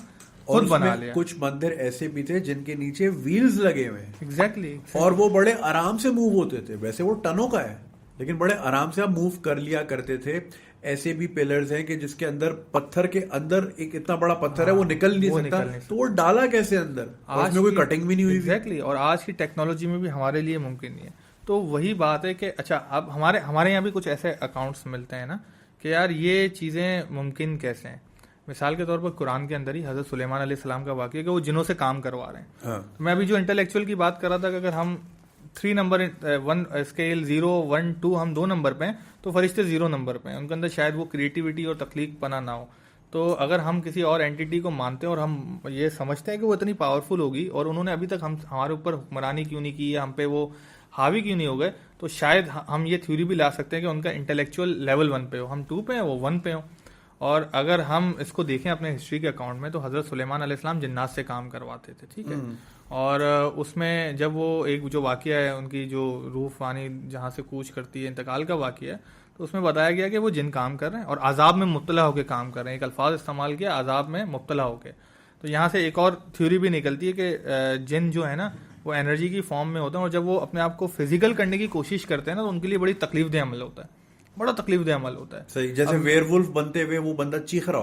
खुद बना लिया। कुछ मंदिर ऐसे भी थे जिनके नीचे व्हील्स लगे हुए हैं, एग्जैक्टली, और वो बड़े आराम से मूव होते थे। वैसे वो टनों का है, लेकिन बड़े आराम से आप मूव कर लिया करते थे। ऐसे भी पिलर्स हैं कि जिसके अंदर पत्थर के अंदर एक इतना बड़ा पत्थर है, वो निकल नहीं सकता, तो वो डाला कैसे अंदर, और उसमें कोई कटिंग भी नहीं हुई। एग्जैक्टली, और आज की टेक्नोलॉजी में भी हमारे लिए मुमकिन नहीं है। तो वही बात है कि अच्छा, अब हमारे यहाँ भी कुछ ऐसे अकाउंट्स मिलते हैं ना कि यार ये चीजें मुमकिन कैसे हैं। मिसाल के तौर पर कुरान के अंदर ही हजरत सुलेमान अलैहिस्सलाम का वाक़या कि वो जिनों से काम करवा रहे हैं। हाँ। तो मैं अभी जो इंटेलेक्चुअल की बात कर रहा था कि अगर हम 3 नंबर 1 स्केल 0 1 2 हम 2 नंबर पे हैं, तो फरिश्ते 0 नंबर पे हैं, उनके अंदर शायद वो क्रिएटिविटी और तख्लीक पना ना हो। तो अगर हम किसी और एंटिटी को मानते हैं और हम ये समझते हैं कि वो इतनी पावरफुल होगी और उन्होंने अभी तक हमारे ऊपर हुक्मरानी क्यों नहीं की है, हम पे वो हावी क्यों नहीं हो गए, तो शायद हम ये थ्योरी भी ला सकते हैं कि उनका इंटेलेक्चुअल लेवल 1 पे हो, हम 2 पे हैं, वो 1 पे हो। और अगर हम इसको देखें अपने हिस्ट्री के अकाउंट में, तो हजरत सुलेमान अलैहिस्सलाम जिन्नात से काम करवाते थे, ठीक है। और उसमें जब वो एक जो वाक़या है उनकी जो रूह फानी जहाँ से कूच करती है, इंतकाल का वाक़या है, तो उसमें बताया गया कि वो जिन काम कर रहे हैं और आज़ाब में मुब्तला होकर काम कर रहे हैं। एक अल्फाज इस्तेमाल किया, आज़ाब में मुब्तला होकर। तो यहाँ से एक और थ्योरी भी निकलती है कि जिन जो है ना वो एनर्जी की फॉर्म में होते हैं, और जब वो अपने आप को फिजिकल करने की कोशिश करते हैं ना, तो उनके लिए बड़ी तकलीफ दे अमल होता है, बड़ा तकलीफ दे अमल होता है। सही, जैसे वेयरवुल्फ बनते हुए वो बंदा चीख रहा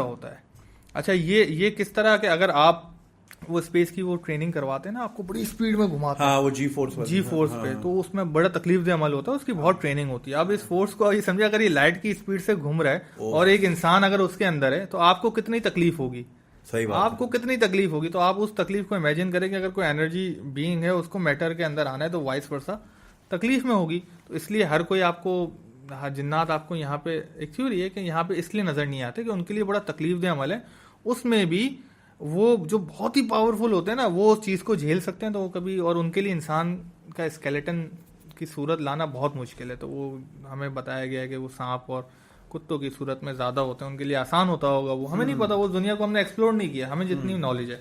होता है। अच्छा, ये किस तरह के, अगर आप वो स्पेस की वो ट्रेनिंग करवाते हैं ना, आपको बड़ी स्पीड में घुमाते हैं, हाँ, वो जी फोर्स पे, तो उसमें बड़ा तकलीफ दे अमल होता है, उसकी बहुत ट्रेनिंग होती है। अब इस फोर्स को ये समझे, अगर ये लाइट की स्पीड से घूम रहा है और एक इंसान अगर उसके अंदर है, तो आपको कितनी तकलीफ होगी। सही बात, आपको कितनी तकलीफ होगी। तो आप उस तकलीफ को इमेजिन करें कि अगर कोई एनर्जी बीइंग है उसको मैटर के अंदर आना है, तो वाइस वर्सा तकलीफ में होगी। तो इसलिए हर कोई आपको, जिन्नात आपको यहाँ पे एक थ्योरी है कि यहाँ पे इसलिए नजर नहीं आते कि उनके लिए बड़ा तकलीफ दे अमल है। उसमें भी वो जो बहुत ही पावरफुल होते हैं ना, वो उस चीज़ को झेल सकते हैं, तो वो कभी, और उनके लिए इंसान का स्केलेटन की सूरत लाना बहुत मुश्किल है। तो वो हमें बताया गया है कि वो सांप और कुत्तों की सूरत में ज़्यादा होते हैं, उनके लिए आसान होता होगा। वो हमें नहीं पता, वो दुनिया को हमने एक्सप्लोर नहीं किया, हमें जितनी नॉलेज है।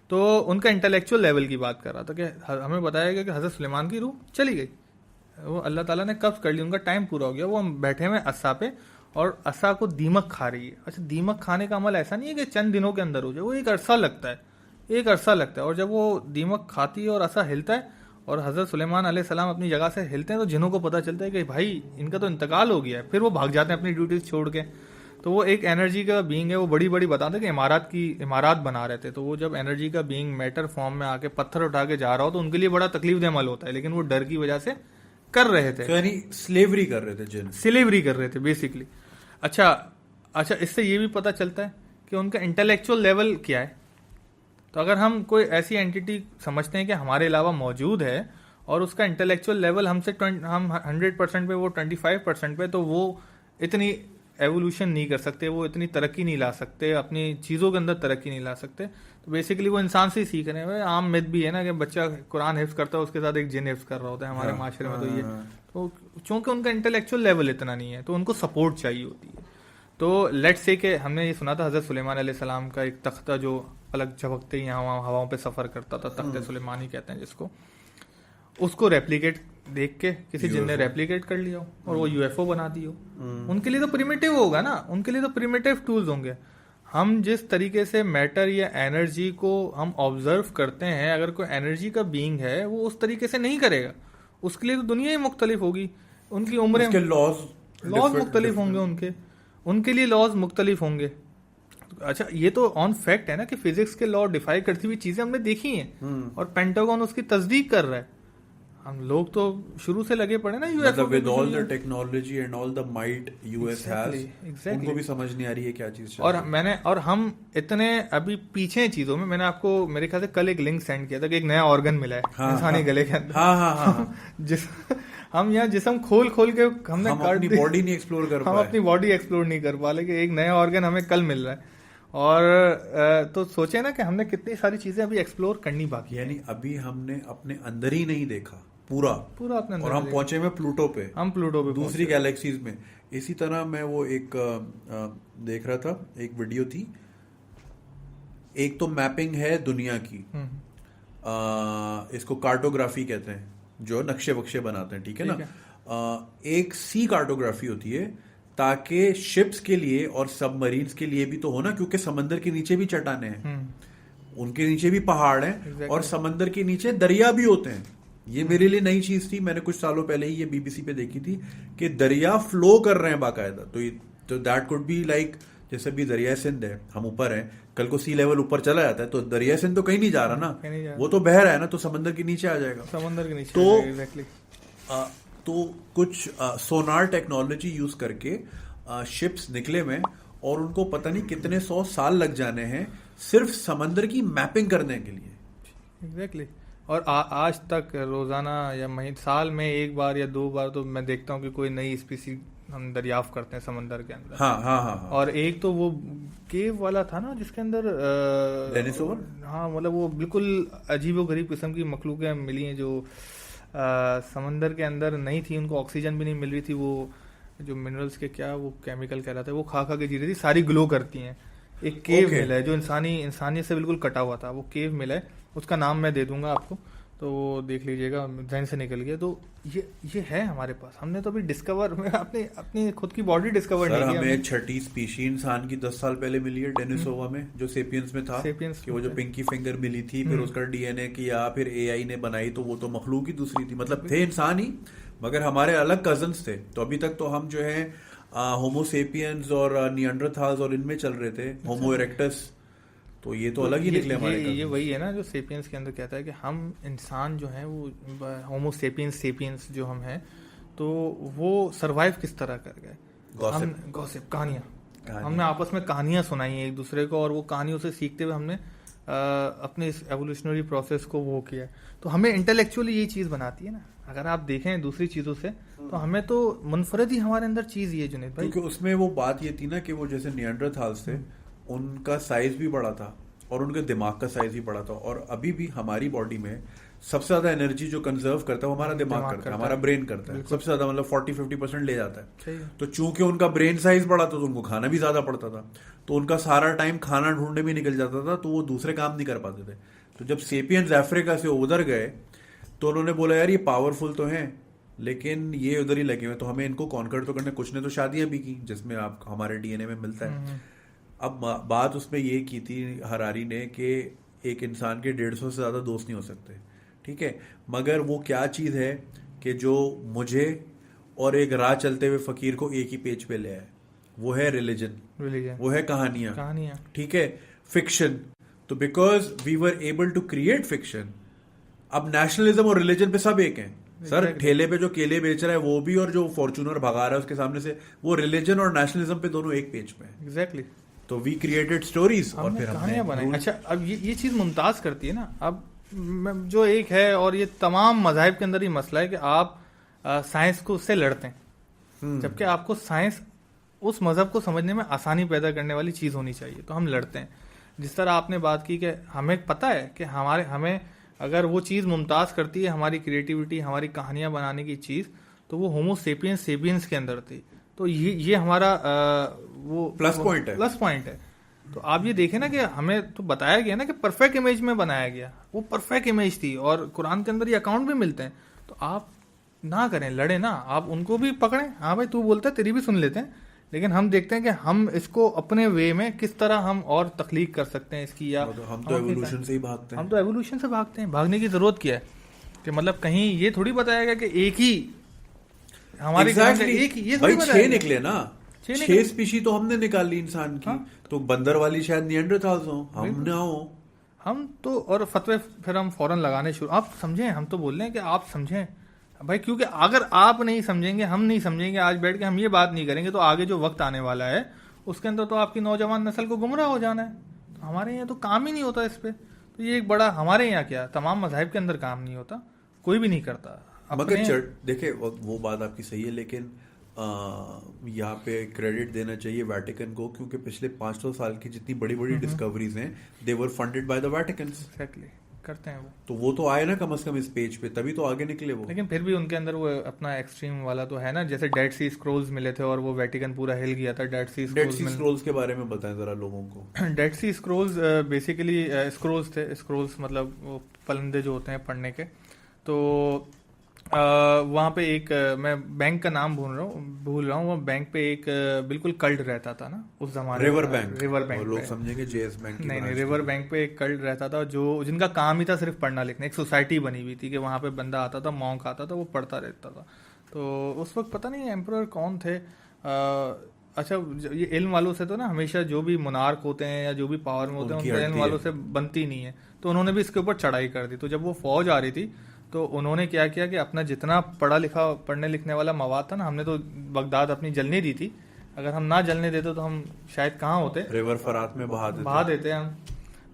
तो उनका इंटेलेक्चुअल लेवल की बात कर रहा था कि हमें बताया गया कि हज़रत सुलेमान की रूह चली गई, वो अल्लाह ताला ने कब्ज़ कर ली, उनका टाइम पूरा हो गया, वो हम बैठे हुए अस्सा पे और अस्सा को दीमक खा रही है। अच्छा, दीमक खाने का अमल ऐसा नहीं है कि चंद दिनों के अंदर हो जाए, वो एक अरसा लगता है, और जब वो दीमक खाती है और अस्सा हिलता है और हज़रत सुलेमान अलैहिस्सलाम अपनी जगह से हिलते हैं, तो जिन्हों को पता चलता है कि भाई इनका तो इंतकाल हो गया है, फिर वो भाग जाते हैं अपनी ड्यूटीज छोड़ के। तो वो एक एनर्जी का बीइंग है, वो बड़ी बड़ी बताते हैं कि इमारत बना रहे थे, तो वो जब एनर्जी का बीइंग मैटर फॉर्म में आके पत्थर उठा के जा रहा हो, तो उनके लिए बड़ा तकलीफ दे अमल होता है, लेकिन वो डर की वजह से कर रहे थे, यानी स्लेवरी कर रहे थे बेसिकली। अच्छा, इससे ये भी पता चलता है कि उनका इंटेलेक्चुअल लेवल क्या है। तो अगर हम कोई ऐसी एंटिटी समझते हैं कि हमारे अलावा मौजूद है और उसका इंटेलेक्चुअल लेवल हम 100% पे, वो 25% पे, तो वो इतनी एवोल्यूशन नहीं कर सकते, वो इतनी तरक्की नहीं ला सकते, अपनी चीज़ों के अंदर तरक्की नहीं ला सकते। तो बेसिकली वो इंसान से ही सीख रहे हैं। आम मिथ भी है ना कि बच्चा कुरान हिफ्ज करता है उसके साथ एक जिन हिफ्ज कर रहा होता है हमारे माशरे में। तो ये तो चूंकि उनका इंटेलेक्चुअल लेवल इतना नहीं है तो उनको सपोर्ट चाहिए होती है। तो लेट्स से कि हमने ये सुना था हज़रत सुलेमान अलैहिस्सलाम का एक तख्ता जो अलग झपकते ही यहाँ हवाओं पे सफ़र करता था, तख्ते सुलेमानी कहते हैं जिसको, उसको रेप्लिकेट देख के किसी जिन ने रेप्लिकेट कर लिया हो और वो यूएफओ बना दी हो। उनके लिए तो प्रिमिटिव होगा ना, उनके लिए तो प्रिमिटिव टूल्स होंगे। हम जिस तरीके से मैटर या एनर्जी को हम ऑब्जर्व करते हैं, अगर कोई एनर्जी का बीइंग है वो उस तरीके से नहीं करेगा, उसके लिए तो दुनिया ही मुख्तलिफ होगी, उनकी उम्रें, लॉज मुख्तलिफ होंगे, उनके लिए लॉज मुख्तलिफ होंगे। अच्छा, ये तो ऑन फैक्ट है ना कि फिजिक्स के लॉ डिफाई करती हुई चीजें हमने देखी हैं और पेंटागन उसकी तस्दीक कर रहा है। हम लोग तो शुरू से लगे पड़े ना यूएफओ, मतलब with all the technology and all the might US has, उनको भी समझ नहीं आ रही है क्या चीज। और हम इतने अभी पीछे हैं चीजों में। मैंने आपको मेरे ख्याल से कल एक लिंक सेंड किया था कि एक नया ऑर्गन मिला है इंसानी गले के अंदर। जिस हम यहाँ जिस्म खोल के हमने अपनी बॉडी नहीं एक्सप्लोर कर हम अपनी बॉडी एक्सप्लोर नहीं कर पा रहे कि एक नया ऑर्गन हमें कल मिल रहा है। और तो सोचे ना कि हमने कितनी सारी चीजें अभी एक्सप्लोर करनी बाकी है। यानी अभी हमने अपने अंदर ही नहीं देखा पूरा अपने अंदर, और हम पहुंचे में प्लूटो पे, दूसरी गैलेक्सीज में। इसी तरह मैं वो एक देख रहा था, एक वीडियो थी, एक तो मैपिंग है दुनिया की, इसको कार्टोग्राफी कहते हैं, जो नक्शे वक्शे बनाते हैं, ठीक है ना। एक सी कार्टोग्राफी होती है ताकि शिप्स के लिए और सबमरीन्स के लिए भी तो हो ना, क्योंकि समंदर के नीचे भी चट्टाने हैं, उनके नीचे भी पहाड़ हैं और समंदर के नीचे दरिया भी होते हैं। ये मेरे लिए नई चीज थी, मैंने कुछ सालों पहले ही ये बीबीसी पे देखी थी कि दरिया फ्लो कर रहे हैं बाकायदा। तो दैट कुड बी लाइक, जैसे भी दरिया सिंध है, हम ऊपर हैं, कल को सी लेवल ऊपर चला जाता है तो दरिया सिंध तो कहीं नहीं जा रहा ना, वो तो बह रहा है ना, तो समंदर के नीचे आ जाएगा, समंदर के नीचे। तो कुछ सोनार टेक्नोलॉजी यूज करके शिप्स निकले में, और उनको पता नहीं कितने 100 साल लग जाने हैं सिर्फ समंदर की मैपिंग करने के लिए। एग्जैक्टली। और आज तक रोजाना या साल में एक बार या 2 बार तो मैं देखता हूँ कि कोई नई स्पीसी हम दरियाफ्त करते हैं समंदर के अंदर। हाँ। और एक तो वो केव वाला था ना जिसके अंदर डेनिसोवर, हाँ, मतलब वो बिल्कुल अजीबोगरीब किस्म की मखलूकें मिली हैं जो समंदर के अंदर नहीं थी, उनको ऑक्सीजन भी नहीं मिल रही थी, वो जो मिनरल्स के क्या वो केमिकल कहलाता है, वो खा के जी रही थी, सारी ग्लो करती हैं। एक केव मिला है जो इंसानियत से बिल्कुल कटा हुआ था, वो केव मिला है, उसका नाम मैं दे दूंगा आपको, तो वो देख लीजिएगा, जहन से निकल गया। तो ये है हमारे पास, हमने तो अभी डिस्कवर अपनी खुद की बॉडी डिस्कवर नहीं की। हमें एक छठी स्पीशी इंसान की 10 साल पहले मिली है डेनिसोवा में, जो सेपियंस में था, कि वो जो पिंकी फिंगर मिली थी, फिर उसका डीएनए किया, फिर एआई ने बनाई, तो वो तो मखलूक ही दूसरी थी, मतलब थे इंसान ही मगर हमारे अलग कजन्स थे। तो अभी तक तो हम जो है होमो सेपियंस और निएंडरथाल्स और इनमें चल रहे थे, होमो इरेक्टस, तो ये तो अलग ही निकले हमारे। ये वही है ना जो सेपियंस के अंदर कहता है कि हम इंसान जो है वो होमो सेपियंस जो हम हैं, तो वो सरवाइव किस तरह कर गए। गॉसिप कहानियां हमने आपस में कहानियां सुनाई हैं एक दूसरे को, और वो कहानियों से सीखते हुए हमने अपने इस एवोल्यूशनरी प्रोसेस को वो किया। तो हमें इंटेलेक्चुअली ये चीज़ बनाती है ना, अगर आप देखें दूसरी चीज़ों से, तो हमें तो मुनफरद ही हमारे अंदर चीज़ ये जुनैद भाई, क्योंकि उसमें वो बात ये थी ना कि वो जैसे निएंडरथाल्स थे, उनका साइज भी बड़ा था और उनके दिमाग का साइज भी बड़ा था। और अभी भी हमारी बॉडी में सबसे ज्यादा एनर्जी जो कंजर्व करता है वो हमारा दिमाग करता है, हमारा ब्रेन करता है सबसे ज्यादा, मतलब 40-50% ले जाता है। तो चूंकि उनका ब्रेन साइज बड़ा था तो उनको खाना भी ज्यादा पड़ता था, तो उनका सारा टाइम खाना ढूंढने में निकल जाता था, तो वो दूसरे काम नहीं कर पाते थे। तो जब सेपियंस अफ्रीका से उधर गए तो उन्होंने बोला यार ये पावरफुल तो हैं लेकिन ये उधर ही लगे हुए, तो हमें इनको कॉन्कर तो करने। कुछ ने तो शादियां भी की जिसमें आप हमारे डीएनए में मिलता है। अब बात उसमें ये की थी हरारी ने कि एक इंसान के 150 से ज्यादा दोस्त नहीं हो सकते, ठीक है, मगर वो क्या चीज है कि जो मुझे और एक राह चलते हुए फकीर को एक ही पेज पे ले आए, वो है रिलीजन, वो है कहानियां, ठीक है, फिक्शन। तो because we were able to create fiction, अब नेशनलिज्म और रिलीजन पे सब एक हैं। सर ठेले पे जो केले बेच रहा है वो भी, और जो फॉर्च्यूनर भगा रहा है उसके सामने से, वो रिलीजन और नेशनलिज्म पे दोनों एक पेज पे। एग्जैक्टली। तो वी क्रिएटेड स्टोरीज और फिर हमने बनाई। अच्छा, अब ये चीज मुमताज करती है ना, अब जो एक है, और ये तमाम मज़ाहिब के अंदर ही मसला है कि आप साइंस को उससे लड़ते हैं, जबकि आपको साइंस उस मजहब को समझने में आसानी पैदा करने वाली चीज होनी चाहिए, तो हम लड़ते हैं। जिस तरह आपने बात की कि हमें पता है कि हमें अगर वो चीज़ मुमताज़ करती है हमारी क्रिएटिविटी, हमारी कहानियाँ बनाने की चीज़, तो वो होमो सेपियंस के अंदर थी। तो ये हमारा वो प्लस पॉइंट है। प्लस पॉइंट है। तो आप ये देखें ना कि हमें तो बताया गया ना कि परफेक्ट इमेज में बनाया गया, वो परफेक्ट इमेज थी, और कुरान के अंदर ये अकाउंट भी मिलते हैं। तो आप ना करें, लड़े ना, आप उनको भी पकड़ें, हाँ भाई तू बोलता है तेरी भी सुन लेते हैं, लेकिन हम देखते हैं कि हम इसको अपने वे में किस तरह हम और तख्लीक कर सकते हैं इसकी, या हम तो एवोल्यूशन से ही भागते हैं। हम तो एवोल्यूशन से भागते हैं। भागने की जरूरत क्या है? कि मतलब कहीं ये थोड़ी बताया गया कि एक ही हमारे एक ये भाई 6 निकले ना, 6 6 स्पीशी तो हमने निकाल ली इंसान की। हाँ? तो बंदर वाली शायद निएंडरथाल्स हो, हम ना हो। हम तो और फतवे फिर हम फौरन लगाने शुरू, आप समझें, हम तो बोल रहे हैं कि आप समझें भाई, क्योंकि अगर आप नहीं समझेंगे, हम नहीं समझेंगे, आज बैठ के हम ये बात नहीं करेंगे, तो आगे जो वक्त आने वाला है उसके अंदर तो आपकी नौजवान नस्ल को गुमराह हो जाना है। तो हमारे यहाँ तो काम ही नहीं होता इस पे। तो ये एक बड़ा, हमारे यहाँ क्या तमाम मज़ाहिब के अंदर काम नहीं होता, कोई भी नहीं करता। मगर देखे वो बात आपकी सही है, लेकिन यहाँ पे क्रेडिट देना चाहिए वेटिकन को, क्योंकि पिछले 500 साल की जितनी बड़ी बड़ी डिस्कवरीज हैं, they were funded by the Vatican. Exactly, करते हैं वो तो आए ना कम से कम इस पेज पे, तभी तो आगे निकले वो। लेकिन फिर भी उनके अंदर वो अपना एक्सट्रीम वाला तो है ना, जैसे डेड सी स्क्रोल्स मिले थे और वो वेटिकन पूरा हिल गया था। डेड सी स्क्रोल्स के बारे में बताएं जरा लोगों को। डेड सी स्क्रोल्स बेसिकली स्क्रोल्स थे, स्क्रोल्स मतलब वो पलंदे जो होते हैं पढ़ने के। तो वहाँ पे एक मैं बैंक का नाम भूल रहा हूँ, वो बैंक पे एक बिल्कुल कल्ट रहता था ना उस जमाने में। रिवर बैंक लोग समझेंगे जेएस बैंक। नहीं, रिवर बैंक पे एक कल्ट रहता था जो जिनका काम ही था सिर्फ पढ़ना लिखना। एक सोसाइटी बनी हुई थी कि वहाँ पे बंदा आता था, मॉन्क आता था, वो पढ़ता रहता था। तो उस वक्त पता नहीं एम्परर कौन थे, अच्छा ये इल्म वालों से तो ना हमेशा जो भी मुनार्क होते हैं या जो भी पावर में होते हैं उनके इल्म वालों से बनती नहीं है। तो उन्होंने भी इसके ऊपर चढ़ाई कर दी। तो जब वो फौज आ रही थी तो उन्होंने क्या किया कि अपना जितना पढ़ने लिखने वाला मवाद था ना, हमने तो बगदाद अपनी जलने दी थी, अगर हम ना जलने देते तो हम शायद कहाँ होते, रिवर फरात में बहा देते हम।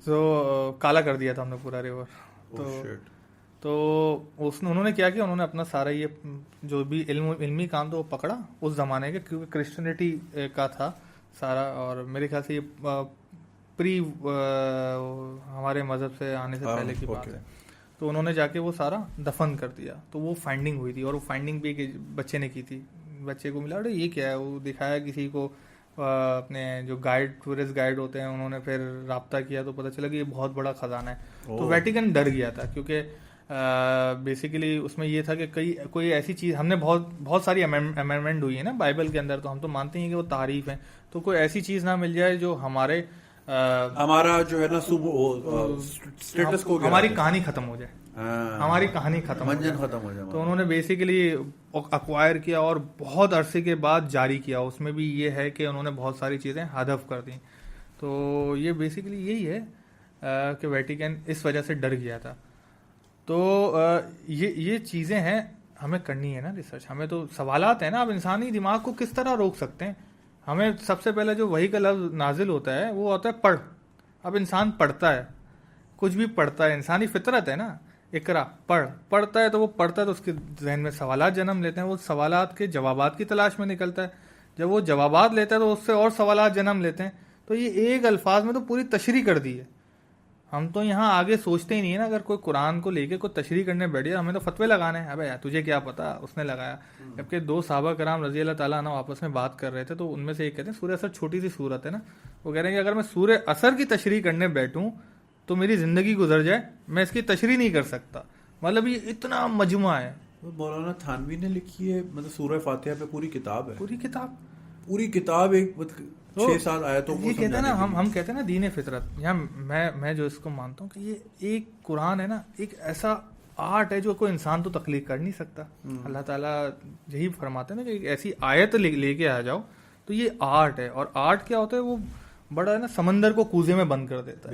तो काला कर दिया था हमने पूरा रिवर। तो उन्होंने क्या किया, उन्होंने अपना सारा ये जो भी इल्मी काम था वो पकड़ा उस जमाने के, क्योंकि क्रिश्चियनिटी का था सारा, और मेरे ख्याल से ये प्री हमारे मजहब से आने से पहले की बात है। तो उन्होंने जाके वो सारा दफन कर दिया। तो वो फाइंडिंग हुई थी, और वो फाइंडिंग भी एक बच्चे ने की थी। बच्चे को मिला, अरे ये क्या है, वो दिखाया किसी को, अपने जो टूरिस्ट गाइड होते हैं उन्होंने फिर राब्ता किया, तो पता चला कि ये बहुत बड़ा खजाना है। तो वेटिकन डर गया था, क्योंकि बेसिकली उसमें ये था कि कोई ऐसी चीज़, हमने बहुत सारी अमेंडमेंट हुई है ना बाइबल के अंदर, तो हम तो मानते हैं कि वो तारीफ है, तो कोई ऐसी चीज़ ना मिल जाए जो हमारा जो है ना स्टेटस को, हमारी कहानी खत्म हो जाए, हमारी कहानी खत्म हो जाए। तो उन्होंने बेसिकली अक्वायर किया और बहुत अरसे के बाद जारी किया। उसमें भी ये है कि उन्होंने बहुत सारी चीज़ें हदफ कर दी। तो ये बेसिकली यही है कि वेटिकन इस वजह से डर गया था। तो ये चीज़ें हैं, हमें करनी है ना रिसर्च। हमें तो सवालात है ना, अब इंसानी दिमाग को किस तरह रोक सकते हैं। हमें सबसे पहले जो वही का लफ्ज़ नाजिल होता है वो होता है पढ़। अब इंसान पढ़ता है, कुछ भी पढ़ता है, इंसानी फितरत है ना, इकरा पढ़ता है, तो वो पढ़ता है तो उसके जहन में सवालात जन्म लेते हैं, वो सवालात के जवाबात की तलाश में निकलता है। जब वो जवाबात लेता है तो उससे और सवालात जन्म लेते हैं। तो ये एक अल्फाज में तो पूरी तशरीह कर दी है। हम तो यहाँ आगे सोचते ही नहीं है ना। अगर कोई कुरान को लेके कोई तशरीह करने बैठ गया, हमें तो फतवे लगाने हैं, अबे यार तुझे क्या पता, उसने लगाया। जबकि दो सहाबा कराम रजी अल्लाह ताला अन्हु आपस में बात कर रहे थे, तो उनमें से एक कहते हैं सूरह असर छोटी सी सूरत है ना, वो कह रहे हैं कि अगर मैं सूरह असर की तशरीह करने बैठूं तो मेरी जिंदगी गुजर जाए, मैं इसकी तशरीह नहीं कर सकता। मतलब ये इतना मजमुआ है। मौलाना थानवी ने लिखी है, मतलब सूरह फातिहा पे पूरी किताब है, पूरी किताब एक 6-7 आयतों को ये कहते हैं ना, हम कहते हैं ना दीन फितरत। यहाँ मैं जो इसको मानता हूँ कि ये एक कुरान है ना, एक ऐसा आर्ट है जो कोई इंसान तो तख्लीक कर नहीं सकता। अल्लाह ताला यही फरमाते हैं ना कि एक ऐसी आयत लेके आ जाओ, तो ये आर्ट है। और आर्ट क्या होता है, वो बड़ा है ना, समंदर को कूजे में बंद कर देता है।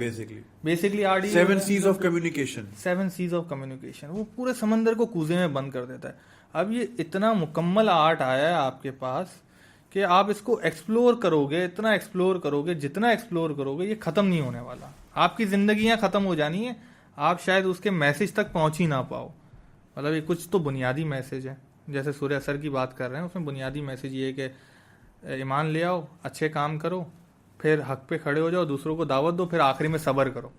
Basically art 7 seas of communication, वो पूरे समंदर को कूजे में बंद कर देता है। अब ये इतना मुकम्मल आर्ट आया है आपके पास कि आप इसको एक्सप्लोर करोगे, इतना एक्सप्लोर करोगे, जितना एक्सप्लोर करोगे ये खत्म नहीं होने वाला। आपकी जिंदगियां खत्म हो जानी है, आप शायद उसके मैसेज तक पहुंच ही ना पाओ। मतलब ये कुछ तो बुनियादी मैसेज है, जैसे सूरह असर की बात कर रहे हैं, उसमें बुनियादी मैसेज ये है कि ईमान ले आओ, अच्छे काम करो, फिर हक पे खड़े हो जाओ, दूसरों को दावत दो, फिर आखिरी में सब्र करो।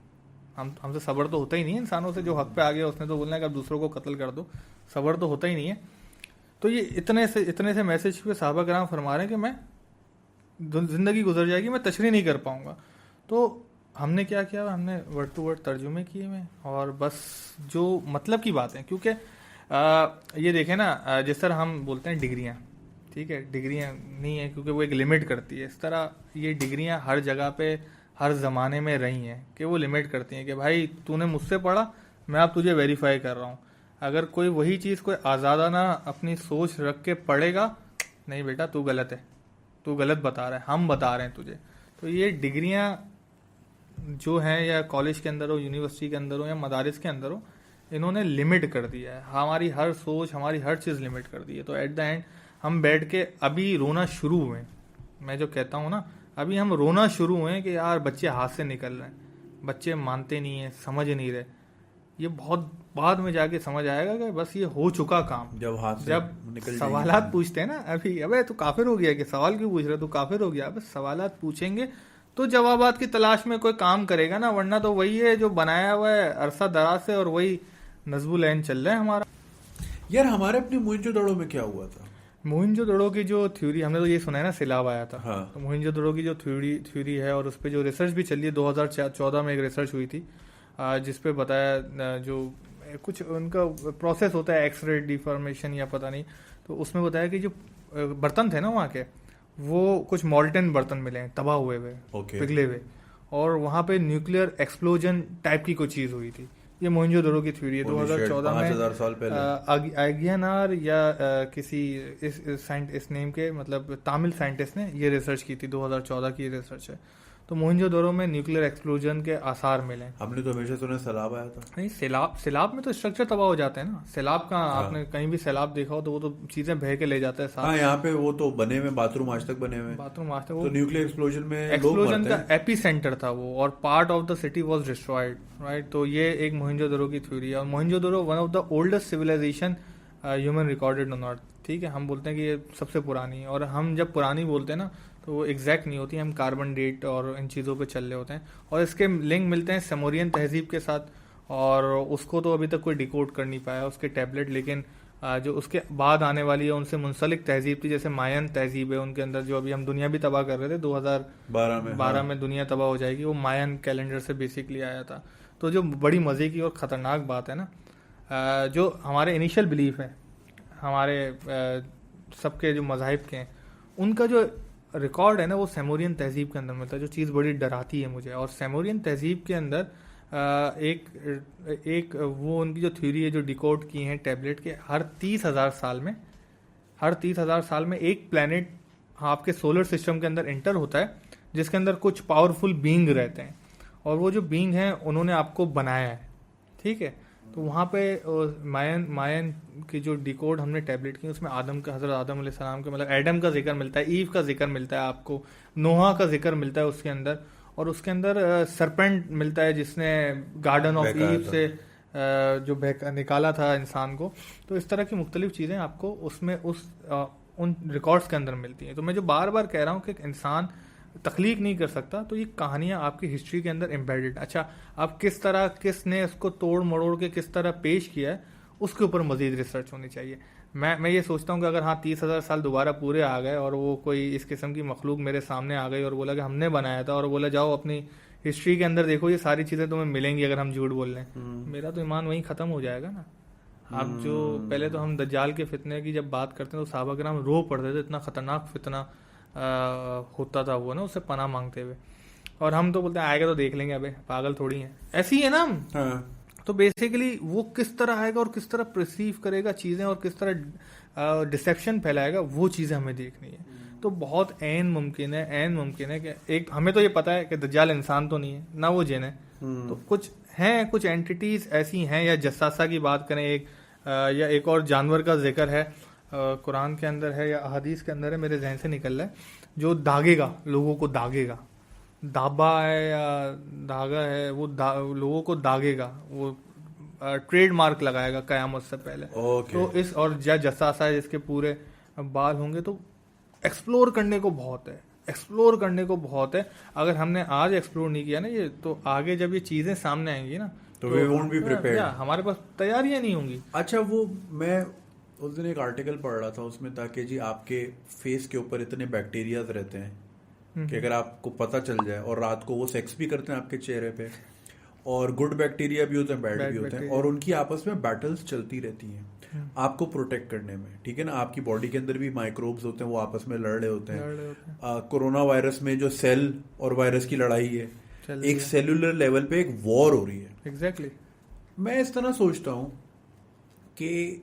हमसे सब्र तो होता ही नहीं है इंसानों से। जो हक पे आ गया उसने तो बोलना है कि अब दूसरों को कत्ल कर दो, सब्र तो होता ही नहीं है। तो ये इतने से मैसेज पे साहबा कराम फरमा रहे हैं कि मैं जिंदगी गुजर जाएगी, मैं तशरीह नहीं कर पाऊंगा। तो हमने क्या किया, हमने वर्ड टू वर्ड तर्जुमे किए में, और बस जो मतलब की बात है, क्योंकि ये देखें ना, जिस तरह हम बोलते हैं डिग्रियां, ठीक है, डिग्रियां नहीं है क्योंकि वो एक लिमिट करती है, इस तरह ये डिग्रियां हर जगह पे हर ज़माने में रही हैं कि वो लिमिट करती हैं कि भाई तूने मुझसे पढ़ा, मैं अब तुझे वेरीफाई कर रहा हूँ। अगर कोई वही चीज़ कोई आज़ादाना अपनी सोच रख के पढ़ेगा, नहीं बेटा तू गलत है, तू गलत बता रहा है, हम बता रहे हैं तुझे। तो ये डिग्रियां जो हैं, या कॉलेज के अंदर हो, यूनिवर्सिटी के अंदर हो, या मदारिस के अंदर हो, इन्होंने लिमिट कर दिया है हमारी हर सोच, हमारी हर चीज़ लिमिट कर दी है। तो एट द एंड हम बैठ के अभी रोना शुरू हुए, मैं जो कहता हूँ ना, अभी हम रोना शुरू हुए कि यार बच्चे हाथ से निकल रहे हैं, बच्चे मानते नहीं हैं, समझ नहीं रहे। ये बहुत बाद में जाके समझ आएगा कि बस ये हो चुका काम। जब हाथ से जब निकल सवालात पूछते हैं ना, अभी अबे तू काफिर हो गया, कि सवाल क्यों पूछ रहे, तू काफिर हो गया। अब सवालात पूछेंगे तो जवाबात की तलाश में कोई काम करेगा ना, वरना तो वही है जो बनाया हुआ है अरसा दराज से, और वही नज़्बुल ऐन चल रहा है हमारा। यार हमारे अपनी मोहनजोदड़ो में क्या हुआ था? मोहनजोदड़ो की जो थ्योरी, हमने तो ये सुना है ना, सैलाब आया था। हाँ। तो मोहनजोदड़ो की जो थ्योरी है, और उस पर जो रिसर्च भी चली है, 2014 में एक रिसर्च हुई थी जिसपे बताया, जो कुछ उनका प्रोसेस होता है, एक्सरे डिफॉर्मेशन या पता नहीं, तो उसमें बताया कि जो बर्तन थे ना वहाँ के, वो कुछ मॉल्टन बर्तन मिले हैं, तबाह हुए हुए, पिघले हुए, और वहाँ पे न्यूक्लियर एक्सप्लोजन टाइप की कोई चीज़ हुई थी। ये मोहनजोदड़ो की थ्योरी है। 2014 में 5000 साल पहले अगियानार या किसी इस नेम के, मतलब तामिल साइंटिस्ट ने ये रिसर्च की थी, 2014 की रिसर्च है। तो मोहनजोदड़ो में न्यूक्लियर एक्सप्लोजन के आसार मिले। हमने तो हमेशा सुना सैलाब आया था। नहीं, सैलाब में तो स्ट्रक्चर तबाह हो जाते हैं ना। सैलाब का आपने कहीं भी सैलाब देखा हो तो वो तो चीजें बह के ले जाते हैं साथ। हाँ, यहाँ पे वो तो बने हुए बाथरूम आज तक बने हुए, बाथरूम आज तक। वो तो न्यूक्लियर एक्सप्लोजन में एक्सप्लोजन का एपी सेंटर था वो, और part of the city was destroyed, right. तो ये एक मोहनजोदड़ो की थ्योरी है। और Mohenjodaro one of the oldest civilization human recorded on earth, ठीक है। हम बोलते हैं कि ये सबसे पुरानी है, और हम जब पुरानी बोलते हैं ना तो वो एग्जैक्ट नहीं होती, हम कार्बन डेट और इन चीज़ों पे चल रहे होते हैं। और इसके लिंक मिलते हैं सेमोरियन तहजीब के साथ, और उसको तो अभी तक कोई डिकोड कर नहीं पाया उसके टैबलेट। लेकिन जो उसके बाद आने वाली है उनसे मुंसलिक तहजीब थी, जैसे मायन तहजीब है, उनके अंदर जो अभी हम दुनिया भी तबाह कर रहे थे 2012 में दुनिया तबाह हो जाएगी, वो मायन कैलेंडर से बेसिकली आया था। तो जो बड़ी मज़े की और ख़तरनाक बात है ना, जो हमारे इनिशियल बिलीफ है, हमारे सबके जो मज़ाहिब के हैं, उनका जो रिकॉर्ड है ना, वो सेमोरियन तहजीब के अंदर मिलता है, जो चीज़ बड़ी डराती है मुझे। और सेमोरियन तहजीब के अंदर एक वो उनकी जो थ्योरी है, जो डिकोड की हैं टैबलेट के, हर 30,000 साल में एक प्लैनेट आपके सोलर सिस्टम के अंदर एंटर होता है, जिसके अंदर कुछ पावरफुल बीइंग रहते हैं, और वो जो बीइंग हैं उन्होंने आपको बनाया है, ठीक है। तो वहाँ पे मायन की जो डिकोड हमने टैबलेट की, उसमें हज़रत आदम अलैहिस्सलाम के, मतलब एडम का जिक्र मिलता है, ईव का जिक्र मिलता है आपको, नोहा का जिक्र मिलता है उसके अंदर, और उसके अंदर सरपेंट मिलता है जिसने गार्डन ऑफ ईव से जो निकाला था इंसान को। तो इस तरह की मुख्तलिफ चीज़ें आपको उसमें उन रिकॉर्ड्स के अंदर मिलती हैं। तो मैं जो बार बार कह रहा हूँ कि इंसान तख्लीक नहीं कर सकता, तो ये कहानियाँ आपकी हिस्ट्री के अंदर एम्बेडेड। अच्छा, अब किसने इसको तोड़ मरोड़ के किस तरह पेश किया है, उसके ऊपर मजीद रिसर्च होनी चाहिए। मैं ये सोचता हूँ कि अगर 30,000 साल दोबारा पूरे आ गए, और वो कोई इस किस्म की मखलूक मेरे सामने आ गई और बोला कि हमने बनाया था, और बोला जाओ अपनी हिस्ट्री के अंदर देखो, ये सारी चीज़ें तुम्हें मिलेंगी अगर हम झूठ बोल रहे हैं, मेरा तो ईमान वहीं ख़त्म हो जाएगा ना। अब जो पहले तो हम दज्जाल के फितने की जब बात करते हैं तो सहाबा किराम रो पड़ते थे, इतना ख़तरनाक फितना होता था वो ना, उससे पनाह मांगते हुए। और हम तो बोलते हैं आएगा तो देख लेंगे, अबे पागल थोड़ी हैं, ऐसी ही है ना हम। हाँ। तो बेसिकली वो किस तरह आएगा और किस तरह परसीव करेगा चीज़ें, और किस तरह डिसेप्शन फैलाएगा, वो चीज़ें हमें देखनी है। तो बहुत ऐन मुमकिन है कि एक, हमें तो ये पता है कि दज्जाल इंसान तो नहीं है ना, वो जिन है, तो कुछ एंटिटीज ऐसी हैं, या जस्सासा की बात करें एक, या एक और जानवर का जिक्र है कुरान के अंदर है या अहादीस के अंदर है, मेरे जहन से निकल रहा है, जो दागेगा, लोगों को दागेगा, दाबा है या धागा है, वो लोगों को दागेगा, वो ट्रेडमार्क लगाएगा कयामत से पहले। तो और जस्सासा है जिसके पूरे बाल होंगे। तो एक्सप्लोर करने को बहुत है, एक्सप्लोर करने को बहुत है। अगर हमने आज एक्सप्लोर नहीं किया ना ये, तो आगे जब ये चीजें सामने आएंगी ना तो वी वोंट बी प्रिपेयर्ड, हमारे पास तैयारियां नहीं होंगी। अच्छा, वो मैं उस दिन एक आर्टिकल पढ़ रहा था, उसमें था कि जी आपके फेस के ऊपर इतने बैक्टीरियाज रहते हैं कि अगर आपको पता चल जाए, और रात को वो सेक्स भी करते हैं आपके चेहरे पे, और गुड बैक्टीरिया भी होते हैं, बैड भी होते हैं, और उनकी आपस में बैटल्स चलती रहती हैं आपको प्रोटेक्ट करने में, ठीक है ना। आपकी बॉडी के अंदर भी माइक्रोब्स होते हैं, वो आपस में लड़ रहे होते हैं। कोरोना वायरस में जो सेल और वायरस की लड़ाई है, एक सेलुलर लेवल पे एक वॉर हो रही है। एग्जैक्टली। मैं इस तरह सोचता हूँ कि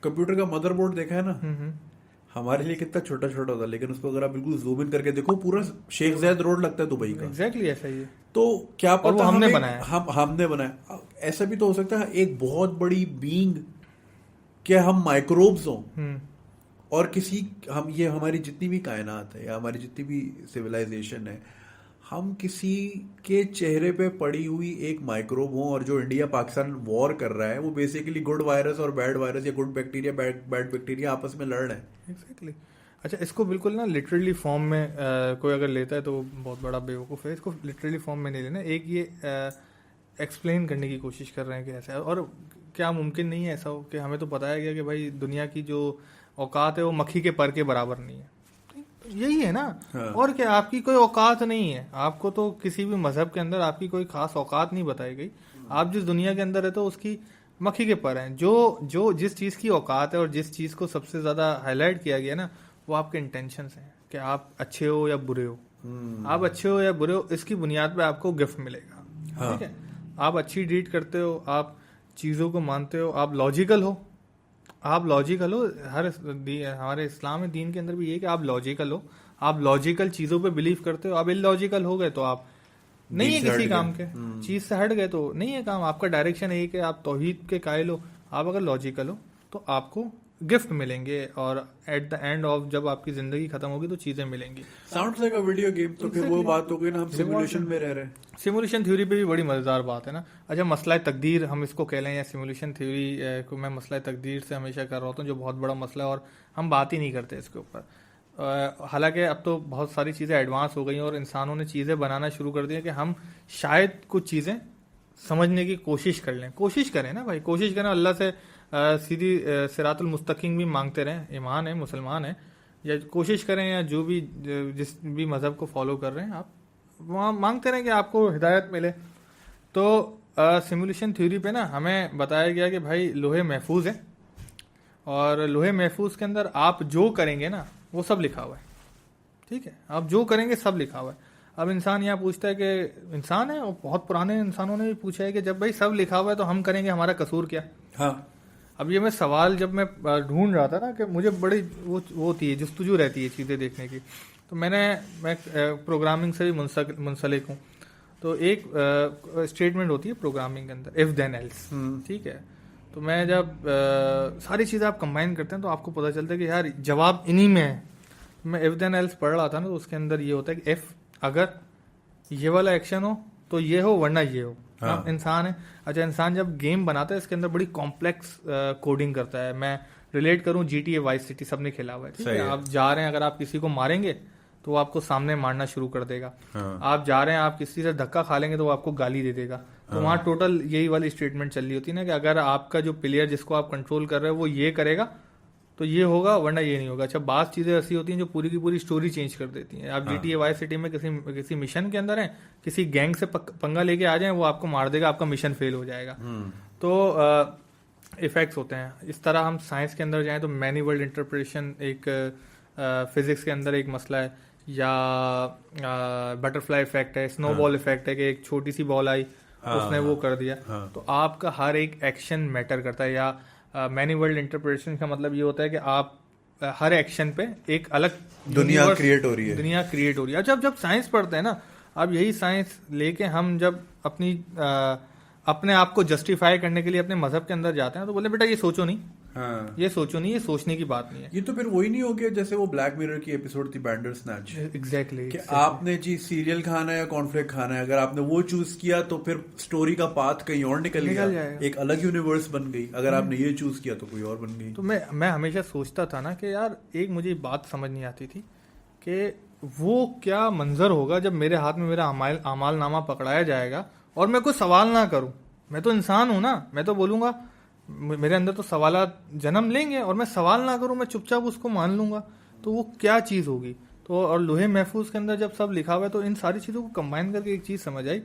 कंप्यूटर का मदरबोर्ड देखा है ना, हमारे लिए कितना छोटा छोटा होता है, लेकिन उसको अगर आप बिल्कुल जूम इन करके देखो, पूरा शेख ज़ायद रोड लगता है दुबई का। एग्जैक्टली ऐसा ही है। तो क्या पता हमने बनाया, हमने बनाया। ऐसा भी तो हो सकता है एक बहुत बड़ी बीइंग क्या हम माइक्रोब्स हों, और ये हमारी जितनी भी कायनात है या हमारी जितनी भी सिविलाइजेशन है, हम किसी के चेहरे पे पड़ी हुई एक माइक्रोब हो, और जो इंडिया पाकिस्तान वॉर कर रहा है वो बेसिकली गुड वायरस और बैड वायरस, या गुड बैक्टीरिया बैड बैक्टीरिया आपस में लड़ रहे हैं। एग्जैक्टली। अच्छा, इसको बिल्कुल ना लिटरली फॉर्म में कोई अगर लेता है तो वो बहुत बड़ा बेवकूफ़ है। इसको लिटरली फॉर्म में नहीं लेना। एक ये एक्सप्लेन करने की कोशिश कर रहे हैं कि ऐसा है, और क्या मुमकिन नहीं है ऐसा हो कि हमें तो बताया गया कि भाई दुनिया की जो औकात है वो मक्खी के पर के बराबर नहीं है। यही है ना। हाँ। और क्या, आपकी कोई औकात नहीं है, आपको तो किसी भी मजहब के अंदर आपकी कोई खास औकात नहीं बताई गई। आप जिस दुनिया के अंदर है तो उसकी मक्खी के पर हैं। जो जिस चीज़ की औकात है और जिस चीज़ को सबसे ज़्यादा हाईलाइट किया गया ना, वो आपके इंटेंशंस हैं कि आप अच्छे हो या बुरे हो। आप अच्छे हो या बुरे हो, इसकी बुनियाद पे आपको गिफ्ट मिलेगा। ठीक है, आप अच्छी डीड करते हो, आप चीज़ों को मानते हो, आप लॉजिकल हो। हमारे इस्लामी दीन के अंदर भी ये कि आप लॉजिकल हो, आप लॉजिकल चीज़ों पे बिलीव करते हो। आप इलॉजिकल हो गए तो आप नहीं है किसी काम के, चीज़ से हट गए तो नहीं है काम। आपका डायरेक्शन एक है, आप तौहीद के कायल हो। आप अगर लॉजिकल हो तो आपको गिफ्ट मिलेंगे, और एट द एंड ऑफ जब आपकी जिंदगी खत्म होगी तो चीजें मिलेंगी। Sounds like a video game. तो फिर वो बात हो गई ना, हम सिमुलेशन में रह रहे हैं। सिमुलेशन थ्योरी पे भी बड़ी मजेदार बात है ना। अच्छा, मसला तकदीर हम इसको कह लें, या सिमुलेशन थ्योरी को मैं मसला तकदीर से हमेशा कर रहा होता हूँ, जो बहुत बड़ा मसला है और हम बात ही नहीं करते इसके ऊपर। हालांकि अब तो बहुत सारी चीज़ें एडवांस हो गई और इंसानों ने चीज़ें बनाना शुरू कर दी है कि हम शायद कुछ चीज़ें समझने की कोशिश करें ना भाई, कोशिश करें अल्लाह से सीधी सिरातुल मुस्तकीम भी मांगते रहें। ईमान है, मुसलमान है, या कोशिश करें, या जो भी जिस भी मज़हब को फॉलो कर रहे हैं आप वहाँ मांगते रहें कि आपको हिदायत मिले। तो सिमुलेशन थ्योरी पे ना हमें बताया गया कि भाई लोहे महफूज है, और लोहे महफूज के अंदर आप जो करेंगे ना वो सब लिखा हुआ है। ठीक है, आप जो करेंगे सब लिखा हुआ है। अब इंसान यहाँ पूछता है कि इंसान है, और बहुत पुराने इंसानों ने भी पूछा है कि जब भाई सब लिखा हुआ है तो हम करेंगे, हमारा कसूर क्या। हाँ। अब ये मैं सवाल जब मैं ढूंढ रहा था ना, कि मुझे बड़ी वो होती है, जस्तुजू रहती है चीज़ें देखने की, तो मैं प्रोग्रामिंग से भी मुंसलिक हूँ। तो एक स्टेटमेंट होती है प्रोग्रामिंग के अंदर, इफ देन एल्स। ठीक है, तो मैं जब सारी चीज़ें आप कंबाइन करते हैं तो आपको पता चलता है कि यार जवाब इन्हीं में है। मैं इफ देन एल्स पढ़ रहा था ना, तो उसके अंदर ये होता है कि इफ अगर ये वाला एक्शन हो तो ये हो, वरना ये हो। हाँ। इंसान है। अच्छा, इंसान जब गेम बनाता है इसके अंदर बड़ी कॉम्प्लेक्स कोडिंग करता है। मैं रिलेट करूं, GTA वाइस सिटी सबने खेला हुआ है। ठीक है, आप जा रहे हैं, अगर आप किसी को मारेंगे तो वो आपको सामने मारना शुरू कर देगा। हाँ। आप जा रहे हैं, आप किसी से धक्का खा लेंगे तो वो आपको गाली दे देगा। तो वहाँ टोटल यही वाली स्टेटमेंट चल रही होती है ना, कि अगर आपका जो प्लेयर जिसको आप कंट्रोल कर रहे हो वो ये करेगा तो ये होगा, वरना ये नहीं होगा। अच्छा, बात चीज़ें ऐसी होती हैं जो पूरी की पूरी स्टोरी चेंज कर देती हैं। आप GTA वाइस सिटी में किसी मिशन के अंदर हैं, किसी गैंग से पंगा लेके आ जाएं, वो आपको मार देगा, आपका मिशन फेल हो जाएगा। तो इफेक्ट्स होते हैं इस तरह। हम साइंस के अंदर जाएं तो मैनी वर्ल्ड इंटरप्रिटेशन एक फिजिक्स के अंदर एक मसला है, या बटरफ्लाई इफेक्ट है, स्नोबॉल इफेक्ट है, कि एक छोटी सी बॉल आई उसने वो कर दिया। तो आपका हर एक एक्शन मैटर करता है। या मैनी वर्ल्ड इंटरप्रिटेशन का मतलब ये होता है कि आप हर एक्शन पे एक अलग दुनिया क्रिएट हो रही है। जब साइंस पढ़ते हैं ना, अब यही साइंस लेके हम जब अपने आप को जस्टिफाई करने के लिए अपने मजहब के अंदर जाते हैं तो बोले बेटा ये सोचो नहीं। हाँ। ये सोचो नहीं, ये सोचने की बात नहीं है। ये तो फिर वही नहीं हो गया जैसे वो ब्लैक मिरर की एपिसोड थी बैंडरस्नैच। एग्जैक्टली। आपने जी सीरियल खाना है या कॉर्नफ्लेक खाना है, अगर आपने वो चूज किया तो फिर स्टोरी का पाथ कहीं और निकल गया, एक अलग यूनिवर्स बन गई। अगर आपने ये चूज किया तो कोई और बन गई। तो मैं हमेशा सोचता था ना कि यार एक मुझे बात समझ नहीं आती थी कि वो क्या मंजर होगा जब मेरे हाथ में मेरा अमाल नामा पकड़ाया जाएगा और मैं कोई सवाल ना करूं। मैं तो इंसान हूं ना, मैं तो बोलूंगा, मेरे अंदर तो सवालात जन्म लेंगे और मैं सवाल ना करूं, मैं चुपचाप उसको मान लूंगा, तो वो क्या चीज़ होगी। तो और लोहे महफूज के अंदर जब सब लिखा हुआ है तो इन सारी चीज़ों को कंबाइन करके एक चीज़ समझ आई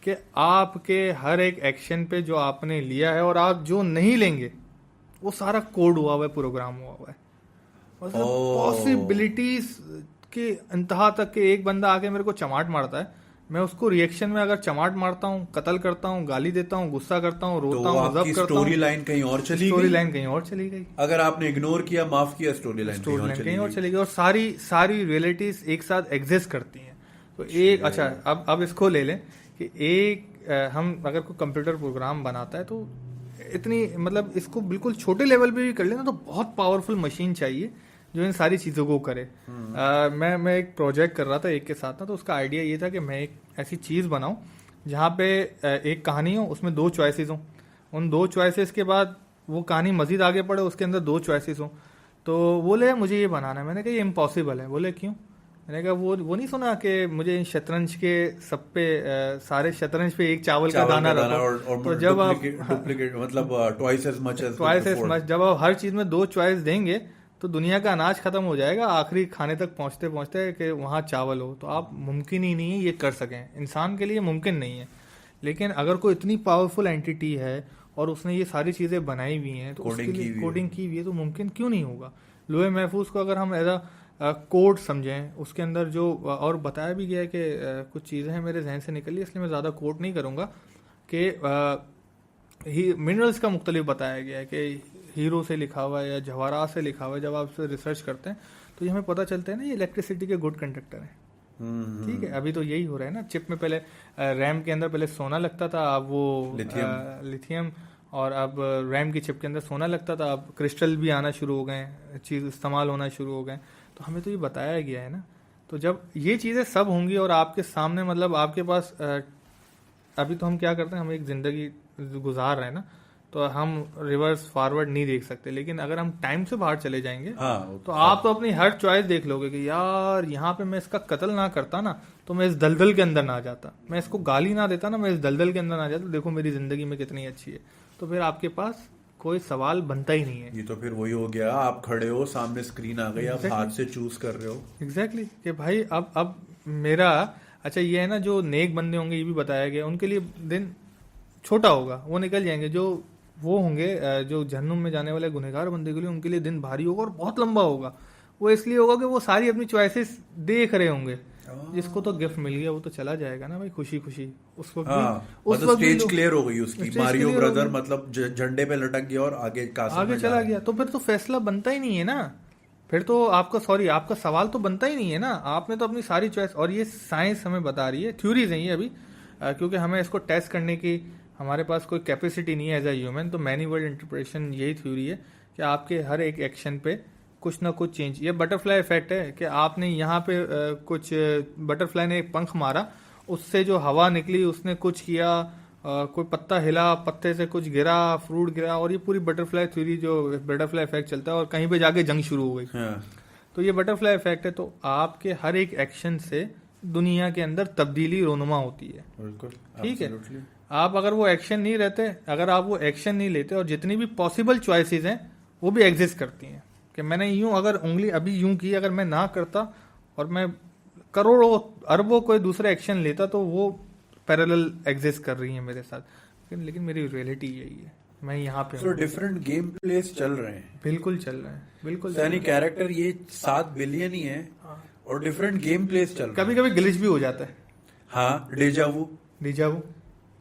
कि आपके हर एक एक्शन पे जो आपने लिया है और आप जो नहीं लेंगे वो सारा कोड हुआ हुआ है, प्रोग्राम हुआ हुआ है। मतलब पॉसिबिलिटीज के इंतहा तक के एक बंदा आके मेरे को चमाट मारता है, मैं उसको रिएक्शन में अगर चमाट मारता हूँ, कत्ल करता हूँ, गाली देता हूँ, गुस्सा करता हूँ, रोता हूँ, जब्त करता हूँ, स्टोरी लाइन कहीं और चली गई, स्टोरी लाइन कहीं और चली गई। अगर आपने इग्नोर किया, माफ किया, स्टोरी लाइन कहीं और चली गई और सारी सारी रियलिटीज एक साथ एग्जिस्ट करती हैं। तो एक अच्छा अब इसको ले लें कि एक हम अगर कोई कंप्यूटर प्रोग्राम बनाता है तो इतनी मतलब इसको बिल्कुल छोटे लेवल पे भी कर लेना तो बहुत पावरफुल मशीन चाहिए जो इन सारी चीज़ों को करे। मैं एक प्रोजेक्ट कर रहा था एक के साथ ना, तो उसका आइडिया ये था कि मैं एक ऐसी चीज़ बनाऊं जहाँ पे एक कहानी हो, उसमें 2 चॉइसेस हों, उन 2 चॉइसेस के बाद वो कहानी मजीद आगे बढ़े, उसके अंदर 2 चॉइसेस हों। तो बोले मुझे ये बनाना है। मैंने कहा ये इम्पॉसिबल है। बोले क्यों? मैंने कहा वो नहीं सुना कि मुझे शतरंज के सब पे सारे शतरंज पे एक चावल का दाना रखो, तो जब आप मतलब ट्वाइस एज मच जब आप हर चीज़ में 2 चॉइस देंगे तो दुनिया का अनाज खत्म हो जाएगा आखिरी खाने तक पहुंचते पहुंचते कि वहाँ चावल हो। तो आप मुमकिन ही नहीं है ये कर सकें, इंसान के लिए मुमकिन नहीं है। लेकिन अगर कोई इतनी पावरफुल एंटिटी है और उसने ये सारी चीज़ें बनाई हुई हैं तो उसके लिए कोडिंग की हुई है, तो मुमकिन क्यों नहीं होगा। लोहे महफूज को अगर हम एज अ कोड समझें, उसके अंदर जो और बताया भी गया है कि कुछ चीज़ें हैं मेरे जहन से निकली, इसलिए मैं ज़्यादा कोड नहीं करूँगा कि मिनरल्स का मुख्तलिफ बताया गया है कि हीरो से लिखा हुआ है या जवाहरात से लिखा हुआ है। जब आप उसे रिसर्च करते हैं तो ये हमें पता चलता है ना ये इलेक्ट्रिसिटी के गुड कंडक्टर हैं। ठीक है, अभी तो यही हो रहा है ना, चिप में पहले रैम के अंदर पहले सोना लगता था, अब वो लिथियम, और अब रैम की चिप के अंदर सोना लगता था, अब क्रिस्टल भी आना शुरू हो गए, चीज़ इस्तेमाल होना शुरू हो गए। तो हमें तो ये बताया गया है ना। तो जब ये चीज़ें सब होंगी और आपके सामने मतलब आपके पास अभी तो हम क्या करते हैं, हम एक ज़िंदगी गुजार रहे हैं ना, तो हम रिवर्स फॉरवर्ड नहीं देख सकते। लेकिन अगर हम टाइम से बाहर चले जाएंगे तो आप तो अपनी हर चॉइस देख लोगे कि यार यहाँ पे मैं इसका कत्ल ना करता ना तो मैं इस दलदल के अंदर ना जाता, मैं इसको गाली ना देता ना मैं इस दलदल के अंदर ना जाता, देखो मेरी जिंदगी में कितनी अच्छी है। तो फिर आपके पास कोई सवाल बनता ही नहीं है। ये तो फिर वही हो गया, आप खड़े हो, सामने स्क्रीन आ गई, आप हाथ से चूज कर रहे हो। एग्जैक्टली कि भाई अब मेरा अच्छा ये है ना, जो नेक बंदे होंगे ये भी बताया गया, उनके लिए दिन छोटा होगा, वो निकल जाएंगे। जो वो होंगे जो जहन्नुम में जाने वाले गुनहगार बंदे के लिए, उनके लिए दिन भारी होगा और बहुत लंबा होगा। वो इसलिए होगा कि वो सारी अपनी चॉइसेस देख रहे होंगे। जिसको तो गिफ्ट मिल गया वो तो चला जाएगा ना भाई, खुशी खुशी। उस वक्त उस वक्त स्टेज क्लियर हो गई उसकी, मारियो ब्रदर मतलब झंडे पे लटक गया और आगे चला गया। तो फिर तो फैसला बनता ही नहीं है ना, फिर तो आपका सवाल तो बनता ही नहीं है ना। आपने तो अपनी सारी चॉइस, और ये साइंस हमें बता रही है, थ्योरीज हैं ये अभी, क्योंकि हमें इसको टेस्ट करने की हमारे पास कोई कैपेसिटी नहीं है एज अ ह्यूमन। तो मैनी वर्ड इंटरप्रिटेशन यही थ्योरी है कि आपके हर एक एक्शन पे कुछ ना कुछ चेंज, ये बटरफ्लाई इफेक्ट है कि आपने यहाँ पे कुछ बटरफ्लाई ने एक पंख मारा, उससे जो हवा निकली उसने कुछ किया, कोई पत्ता हिला, पत्ते से कुछ गिरा, फ्रूट गिरा, और ये पूरी बटरफ्लाई थ्योरी जो बटरफ्लाई इफेक्ट चलता है, और कहीं पे जाके जंग शुरू हो गई। तो ये बटरफ्लाई इफेक्ट है। तो आपके हर एक एक्शन से दुनिया के अंदर तब्दीली रोनुमा होती है। ठीक है, आप अगर वो एक्शन नहीं रहते, अगर आप वो एक्शन नहीं लेते, और जितनी भी पॉसिबल चॉइसेस हैं वो भी एग्जिस्ट करती हैं कि मैंने यूं अगर उंगली अभी यूं की, अगर मैं ना करता और मैं करोड़ों अरबों कोई दूसरा एक्शन लेता तो वो पैरेलल एग्जिस्ट कर रही है मेरे साथ। लेकिन मेरी रियलिटी यही है, मैं यहाँ पे तो डिफरेंट गेम प्लेस चल रहे हैं। बिल्कुल चल रहे हैं, बिल्कुल। यानी कैरेक्टर ये 7 बिलियन ही है और डिफरेंट गेम प्लेस चल रहे हैं। कभी कभी ग्लिच भी हो जाता है। हाँ, डेजावू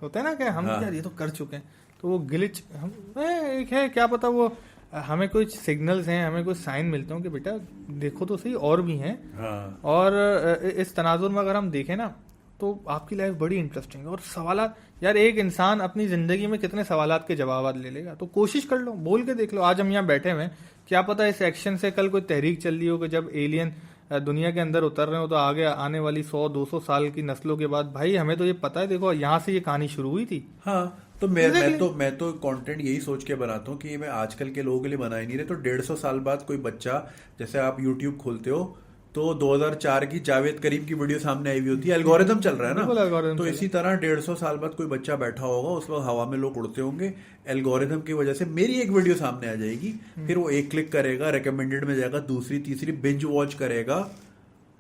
होता है ना, क्या हम यार ये तो कर चुके हैं, तो वो ग्लिच हम एक है, क्या पता वो हमें कुछ सिग्नल्स हैं, हमें कुछ साइन मिलते हो कि बेटा देखो तो सही और भी हैं। और इस तनाजुर में अगर हम देखें ना तो आपकी लाइफ बड़ी इंटरेस्टिंग है। और सवालात, यार एक इंसान अपनी जिंदगी में कितने सवालात के जवाब ले लेगा, तो कोशिश कर लो, बोल के देख लो। आज हम यहाँ बैठे हुए, क्या पता इस एक्शन से कल कोई तहरीक चल रही हो कि जब एलियन दुनिया के अंदर उतर रहे हो तो आगे आने वाली 100-200 साल की नस्लों के बाद, भाई हमें तो ये पता है, देखो यहाँ से ये कहानी शुरू हुई थी। हाँ, तो मैं तो कंटेंट यही सोच के बनाता हूँ कि मैं आजकल के लोगों के लिए बना ही नहीं रहे। तो 150 साल बाद कोई बच्चा, जैसे आप YouTube खोलते हो तो 2004 की जावेद करीम की वीडियो सामने आई हुई होती है, एल्गोरिदम चल रहा है बिल्कुल ना। algorithm तो चल इसी तरह 150 साल बाद कोई बच्चा बैठा होगा, उस वक्त हवा में लोग उड़ते होंगे, एल्गोरिदम की वजह से मेरी एक वीडियो सामने आ जाएगी, फिर वो एक क्लिक करेगा, रिकमेंडेड में जाएगा, दूसरी तीसरी बिंज वॉच करेगा,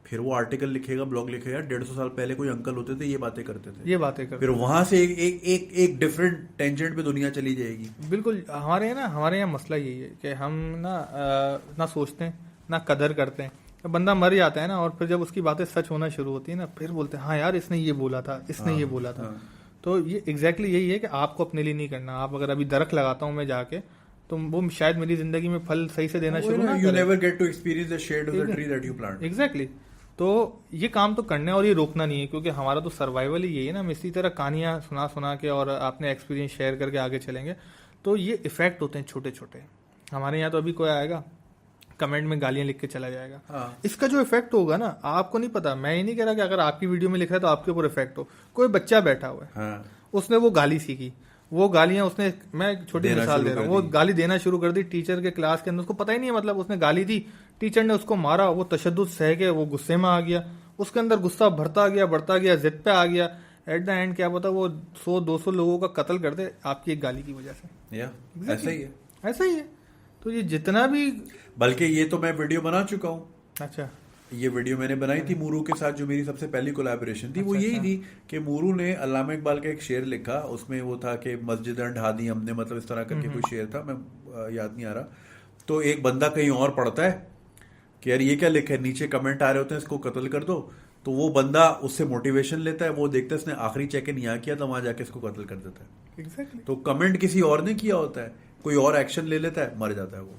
फिर वो आर्टिकल लिखेगा, ब्लॉग लिखेगा। 150 साल पहले कोई अंकल होते थे, ये बातें करते थे, ये बातें करते फिर वहां से एक डिफरेंट टेंजेंट पे दुनिया चली जाएगी। बिल्कुल। हमारे यहाँ मसला यही है कि हम ना सोचते हैं ना कदर करते हैं। तो बंदा मर जाता है ना, और फिर जब उसकी बातें सच होना शुरू होती है ना, फिर बोलते हैं हाँ यार इसने ये बोला था, इसने ये बोला था। तो ये एग्जैक्टली यही है कि आपको अपने लिए नहीं करना। आप अगर अभी दरख्त लगाता हूँ मैं जाके, तो वो शायद मेरी जिंदगी में फल सही से देना शुरू ना you never get to experience the shade of the tree that you plant. Exactly. तो ये काम तो करना है और ये रोकना नहीं है, क्योंकि हमारा तो सर्वाइवल ही यही है ना। हम इसी तरह कहानियां सुना सुना के और अपने एक्सपीरियंस शेयर करके आगे चलेंगे। तो ये इफेक्ट होते हैं छोटे छोटे। हमारे यहाँ तो अभी कोई आएगा कमेंट में गालियां लिख के चला जाएगा। हाँ। इसका जो इफेक्ट होगा ना, आपको नहीं पता। मैं ये नहीं कह रहा कि अगर आपकी वीडियो में लिख रहा है तो आपके ऊपर इफेक्ट हो। कोई बच्चा बैठा हुआ है, हाँ। उसने वो गाली सीखी, वो गालियां उसने, मैं एक छोटी मिसाल दे रहा हूँ, वो गाली देना शुरू कर दी टीचर के क्लास के अंदर। उसको पता ही नहीं है, मतलब उसने गाली दी, टीचर ने उसको मारा, वो तशद्दुद सह के वो गुस्से में आ गया, उसके अंदर गुस्सा बढ़ता गया, जिद पे आ गया। एट द एंड क्या पता वो 100-200 लोगों का कत्ल कर दे आपकी एक गाली की वजह से। ऐसा ही है, ऐसा ही है। तो ये जितना भी, बल्कि ये तो मैं वीडियो बना चुका हूँ। अच्छा, ये वीडियो मैंने बनाई थी मूरू के साथ, जो मेरी सबसे पहली कोलैबोरेशन थी। वो यही थी कि मूरू ने अल्लामा इकबाल का एक शेर लिखा, उसमें वो था कि मस्जिद ढा दी हमने, मतलब इस तरह करके कोई शेर था, मैं याद नहीं आ रहा। तो एक बंदा कहीं और पढ़ता है कि यार ये क्या लिखा है, नीचे कमेंट आ रहे होते हैं इसको कत्ल कर दो। तो वो बंदा उससे मोटिवेशन लेता है, वो देखता है इसने आखिरी चेक इन यहाँ किया, तो वहां जाके इसको कत्ल कर देता है। एग्जैक्टली। तो कमेंट किसी और ने किया होता है, कोई और एक्शन ले लेता है, मर जाता है वो।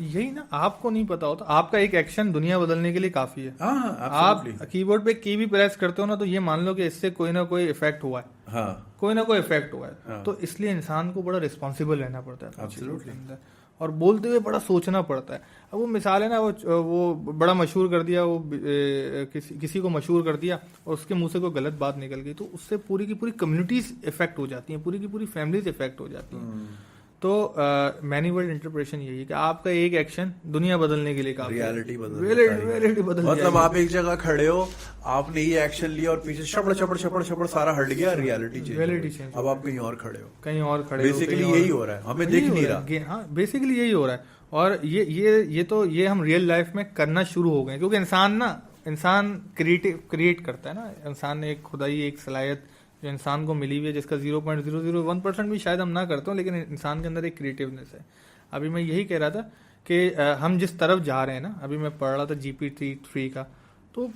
यही ना, आपको नहीं पता होता। आपका एक एक्शन दुनिया बदलने के लिए काफी है। हाँ, आप कीबोर्ड पे की भी प्रेस करते हो ना, तो ये मान लो कि इससे कोई ना कोई इफेक्ट हुआ है। हाँ, कोई ना कोई इफेक्ट हुआ है। हाँ। तो इसलिए इंसान को बड़ा रिस्पॉन्सिबल रहना पड़ता है Absolutely. अंदर, और बोलते हुए बड़ा सोचना पड़ता है। अब वो मिसाल है ना, वो बड़ा मशहूर कर दिया, वो किसी को मशहूर कर दिया और उसके मुंह से कोई गलत बात निकल गई, तो उससे पूरी की पूरी कम्युनिटीज इफेक्ट हो जाती हैं, पूरी की पूरी फैमिलीज इफेक्ट हो जाती हैं। तो मैनी वर्ल्ड इंटरप्रिटेशन यही है कि आपका एक एक्शन दुनिया बदलने के लिए काफी, रियलिटी बदल मतलब आप एक जगह खड़े हो, आपने ये एक्शन लिया और पीछे शपड़ शपड़ शपड़ शपड़ सारा हट गया, रियलिटी चेंज। अब आप कहीं और खड़े हो, बेसिकली यही हो रहा है, हमें दिख नहीं रहा। हाँ, बेसिकली यही हो रहा है। और ये हम रियल लाइफ में करना शुरू हो गए, क्योंकि इंसान क्रिएट करता है ना। इंसान ने एक खुदाई, एक सलाहियत जो इंसान को मिली हुई है, जिसका 0.001% भी शायद हम ना करते हो, लेकिन इंसान के अंदर एक क्रिएटिवनेस है। अभी मैं यही कह रहा था कि हम जिस तरफ जा रहे हैं ना, अभी मैं पढ़ रहा था GPT-3 का, तो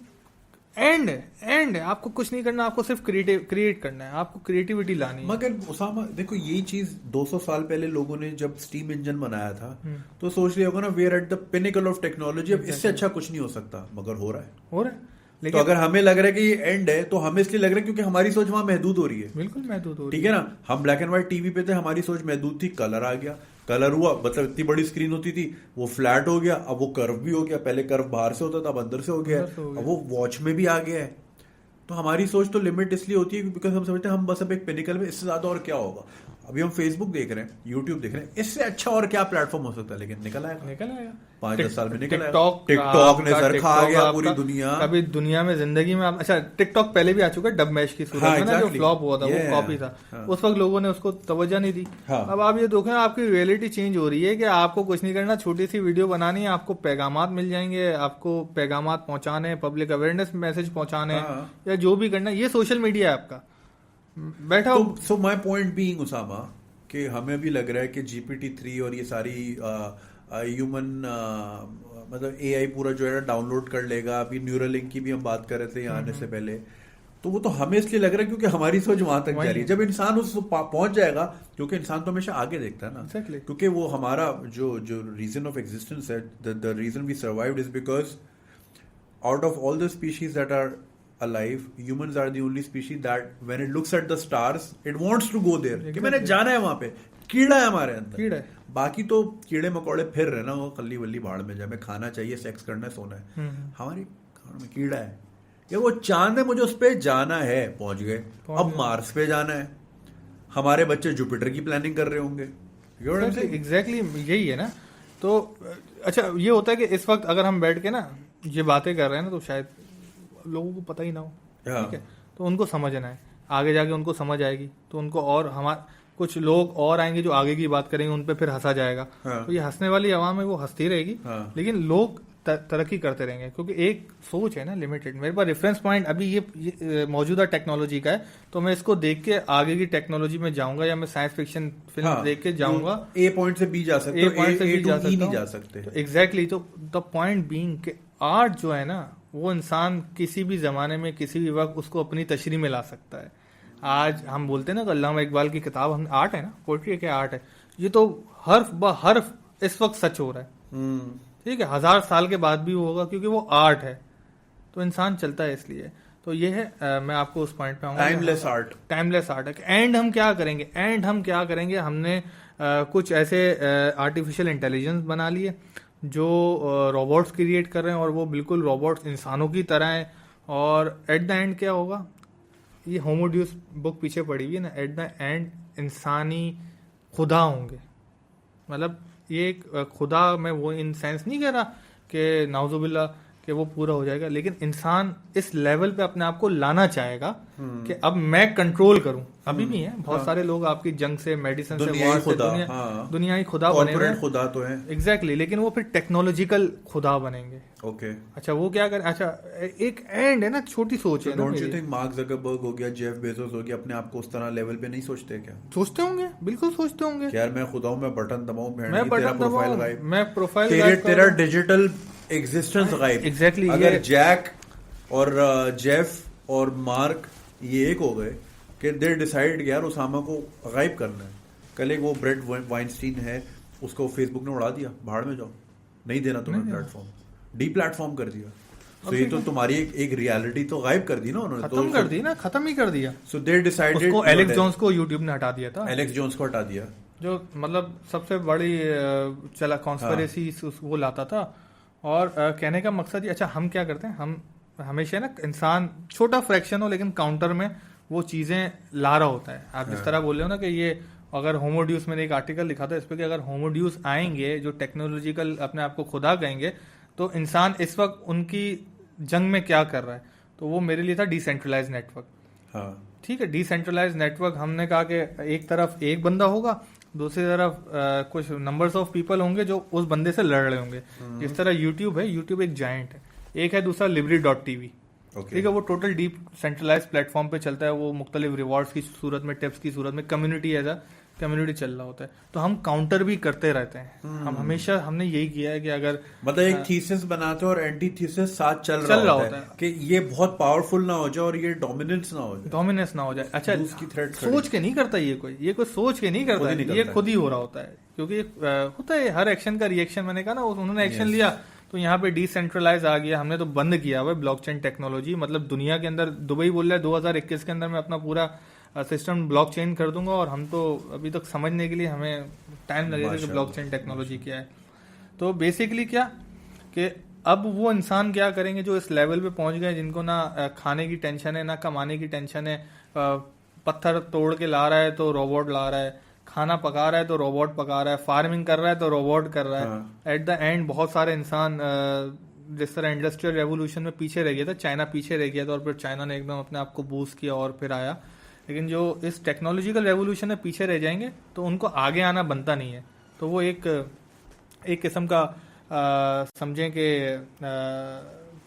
एंड आपको कुछ नहीं करना, आपको सिर्फ क्रिएट करना है, आपको क्रिएटिविटी लानी है। मगर उसामा देखो, यही चीज 200 साल पहले लोगों ने जब स्टीम इंजन बनाया था, तो सोच लिया होगा ना, we are at the pinnacle of technology, अब इससे अच्छा कुछ नहीं हो सकता, मगर हो रहा है। तो अगर हमें लग रहा है कि ये एंड है, तो हमें इसलिए लग रहा है क्योंकि हमारी सोच वहां महदूद हो रही है। बिल्कुल महदूद हो रही है, ठीक है ना। हम ब्लैक एंड व्हाइट टीवी पे थे, हमारी सोच महदूद थी, कलर आ गया, कलर हुआ, मतलब इतनी बड़ी स्क्रीन होती थी, वो फ्लैट हो गया, अब वो कर्व भी हो गया। पहले कर्व बाहर से होता था, अब अंदर से हो गया, अब वो वॉच में भी आ गया है। तो हमारी सोच तो लिमिट इसलिए होती है बिकॉज हम समझते हैं हम बस अब एक पिनिकल में, इससे ज्यादा और क्या होगा। अभी हम फेसबुक देख रहे हैं, यूट्यूब देख रहे हैं, इससे अच्छा और क्या प्लेटफॉर्म हो सकता है, लेकिन निकल आएगा 5-10 साल में निकल आएगा। टिकटॉक ने सर खा गया पूरी दुनिया। कभी दुनिया में जिंदगी में अच्छा, टिकटॉक पहले भी आ चुका है, डब मैश की सूरत में ना, जो फ्लॉप हुआ था, वो कॉपी था। उस वक्त लोगों ने उसको तवज्जो नहीं दी। अब आप ये देखो, आपकी रियलिटी चेंज हो रही है कि आपको कुछ नहीं करना, छोटी सी वीडियो बनानी है, आपको पैगामात मिल जाएंगे, आपको पैगामात पहुंचाने, पब्लिक अवेयरनेस मैसेज पहुंचाने, या जो भी करना, ये सोशल मीडिया है आपका। बैठा so my point being Usama, कि हमें भी लग रहा है कि GPT-3 और ये सारी ह्यूमन मतलब AI पूरा जो है ना डाउनलोड कर लेगा। अभी न्यूरलिंक की भी हम बात कर रहे थे यहाँ आने से पहले, तो वो तो हमें इसलिए लग रहा है क्योंकि हमारी सोच वहां तक जा रही है। जब इंसान उस पहुंच जाएगा, क्योंकि इंसान तो हमेशा आगे देखता है ना, क्योंकि वो हमारा जो रीजन ऑफ एग्जिस्टेंस है, the reason we survived is because out of all the species that are alive, humans are the only species that when it looks at the stars it wants to go there, कि मैंने जाना है वहां पे। कीड़ा है हमारे अंदर, कीड़ा है। बाकी तो कीड़े मकोड़े फिर रहे ना, वो कल्ली वल्ली भाड़ में जाए, हमें खाना चाहिए, सेक्स करना है, सोना है। हमारी खाने में कीड़ा है, ये वो चांद है, मुझे उस पे जाना है, पहुंच गए। अब मार्स पे जाना है, हमारे बच्चे जुपिटर की प्लानिंग कर रहे होंगे। एग्जैक्टली यही है ना। तो अच्छा, ये होता है कि इस वक्त अगर हम बैठ के ना ये बातें कर रहे हैं ना तो शायद लोगों को पता ही ना हो, ठीक है, तो उनको समझना है, आगे जाके उनको समझ आएगी तो उनको, और हमारे कुछ लोग और आएंगे जो आगे की बात करेंगे, उन पे फिर हंसा जाएगा। तो ये हंसने वाली आवाम है, वो हंसती रहेगी, लेकिन लोग तरक्की करते रहेंगे, क्योंकि एक सोच है ना लिमिटेड। मेरे पास रेफरेंस पॉइंट अभी ये मौजूदा टेक्नोलॉजी का है, तो मैं इसको देख के आगे की टेक्नोलॉजी में जाऊंगा, या मैं साइंस फिक्शन फिल्म देख के जाऊंगा। ए पॉइंट से बी जा सकते, ए पॉइंट से बी जा सकते, नहीं जा सकते। तो एग्जैक्टली, तो द पॉइंट बीइंग कि आर्ट जो है ना, वो इंसान किसी भी जमाने में किसी भी वक्त उसको अपनी तशरीह में ला सकता है। आज हम बोलते हैं ना अल्लामा इकबाल की किताब हम आर्ट है ना, पोएट्री क्या आर्ट है, ये तो हर्फ ब हर्फ इस वक्त सच हो रहा है, ठीक है, 1000 साल के बाद भी होगा, क्योंकि वो आर्ट है, तो इंसान चलता है इसलिए। तो ये है, मैं आपको उस पॉइंट पे आऊंगा, टाइमलेस आर्ट है। एंड हम क्या करेंगे, हमने कुछ ऐसे आर्टिफिशियल इंटेलिजेंस बना लिए जो रोबोट्स क्रिएट कर रहे हैं, और वो बिल्कुल रोबोट्स इंसानों की तरह हैं, और एट द एंड क्या होगा, ये होमोड्यूस बुक पीछे पड़ी हुई है ना, एट द एंड इंसानी खुदा होंगे। मतलब ये एक खुदा, मैं वो इन सेंस नहीं कह रहा कि नाउजुबिल्ला कि वो पूरा हो जाएगा, लेकिन इंसान इस लेवल पे अपने आप को लाना चाहेगा कि अब मैं कंट्रोल करूं। अभी भी है बहुत सारे लोग आपकी जंग से, मेडिसिन से, वॉर से, दुनिया ही खुदा बने हुए हैं, खुदा तो है एग्जैक्टली, लेकिन वो फिर टेक्नोलॉजिकल खुदा बनेंगे। ओके, अच्छा वो क्या करें, अच्छा एक एंड है ना, छोटी सोच है ना। Don't you think mark Zuckerberg हो गया, जेफ बेजोस हो गया, अपने आप को उस तरह लेवल पे नहीं सोचते क्या? सोचते होंगे, बिल्कुल सोचते होंगे, यार मैं खुदा हूं, मैं बटन दबाऊं, मैं बटन दबाऊं, मैं प्रोफाइल गायब, तेरा डिजिटल एग्जिस्टेंस गायब। एग्जैक्टली, अगर जैक और जेफ और मार्क ये एक हो गए कि दे डिसाइड यार उसामा को गायब करना है, कल एक वो ब्रेट वाइनस्टीन है, उसको फेसबुक ने उड़ा दिया, भाड़ में जाओ, नहीं देना तुम्हें प्लेटफॉर्म, डी प्लेटफॉर्म कर दिया, तो ये तो तुम्हारी एक रियलिटी तो गायब कर दी ना उन्होंने, खत्म कर दी ना, खत्म ही कर दिया। सो दे डिसाइडेड, उसको एलेक्स जोन्स को यूट्यूब ने हटा दिया था, एलेक्स जोन्स को हटा दिया, जो मतलब सबसे बड़ी चला कॉन्स्पिरेसी वो लाता था। और कहने का मकसद ये, अच्छा हम क्या करते हैं, हम हमेशा ना, इंसान छोटा फ्रैक्शन हो लेकिन काउंटर में वो चीजें ला रहा होता है। आप जिस तरह बोल रहे हो ना कि ये अगर होमोड्यूस, मैंने एक आर्टिकल लिखा था इस पे कि अगर होमोड्यूस आएंगे जो टेक्नोलॉजिकल अपने आप को खुदा कहेंगे, तो इंसान इस वक्त उनकी जंग में क्या कर रहा है, तो वो मेरे लिए था डिसेंट्रलाइज नेटवर्क। ठीक है, डिसेंट्रलाइज नेटवर्क, हमने कहा कि एक तरफ एक बंदा होगा, दूसरी तरफ कुछ नंबर्स ऑफ पीपल होंगे जो उस बंदे से लड़ रहे होंगे। जिस तरह यूट्यूब है, यूट्यूब एक जायंट है, एक है दूसरा लिबरी.tv, ठीक है, वो टोटल डीप सेंट्रलाइज प्लेटफॉर्म पे चलता है, वो मुख्तलिफ रिवॉर्ड्स की सूरत में, टिप्स की सूरत में, कम्युनिटी एज अ कम्युनिटी चल रहा होता है। तो हम काउंटर भी करते रहते हैं, हम हमेशा, हमने यही किया है कि अगर मतलब एक थीसिस बनाते हैं और एंटी थीसिस साथ चल रहा होता है कि ये बहुत पावरफुल ना हो जाए और ये डोमिनेंस ना हो जाए। अच्छा, सोच के नहीं करता ये कोई सोच के नहीं करता, ये खुद ही हो रहा होता है, क्योंकि होता है हर एक्शन का रिएक्शन। मैंने कहा ना, उन्होंने एक्शन लिया तो यहाँ पे डिसेंट्रलाइज आ गया, हमने तो बंद किया हुआ है ब्लॉकचेन टेक्नोलॉजी। मतलब दुनिया के अंदर, दुबई बोल रहा है 2021 के अंदर मैं अपना पूरा सिस्टम ब्लॉकचेन कर दूंगा, और हम तो अभी तक समझने के लिए हमें टाइम लगेगा कि ब्लॉकचेन टेक्नोलॉजी क्या है। तो बेसिकली क्या कि अब वो इंसान क्या करेंगे जो इस लेवल पे पहुंच गए, जिनको ना खाने की टेंशन है, ना कमाने की टेंशन है, पत्थर तोड़ के ला रहा है तो रोबोट ला रहा है, खाना पका रहा है तो रोबोट पका रहा है, फार्मिंग कर रहा है तो रोबोट कर रहा है। एट द एंड बहुत सारे इंसान, जिस तरह इंडस्ट्रियल रेवोल्यूशन में पीछे रह गया था, चाइना पीछे रह गया था, और फिर चाइना ने एकदम अपने आप को बूस्ट किया और फिर आया। लेकिन जो इस टेक्नोलॉजिकल रेवोल्यूशन में पीछे रह जाएंगे तो उनको आगे आना बनता नहीं है। तो वो एक किस्म का समझें कि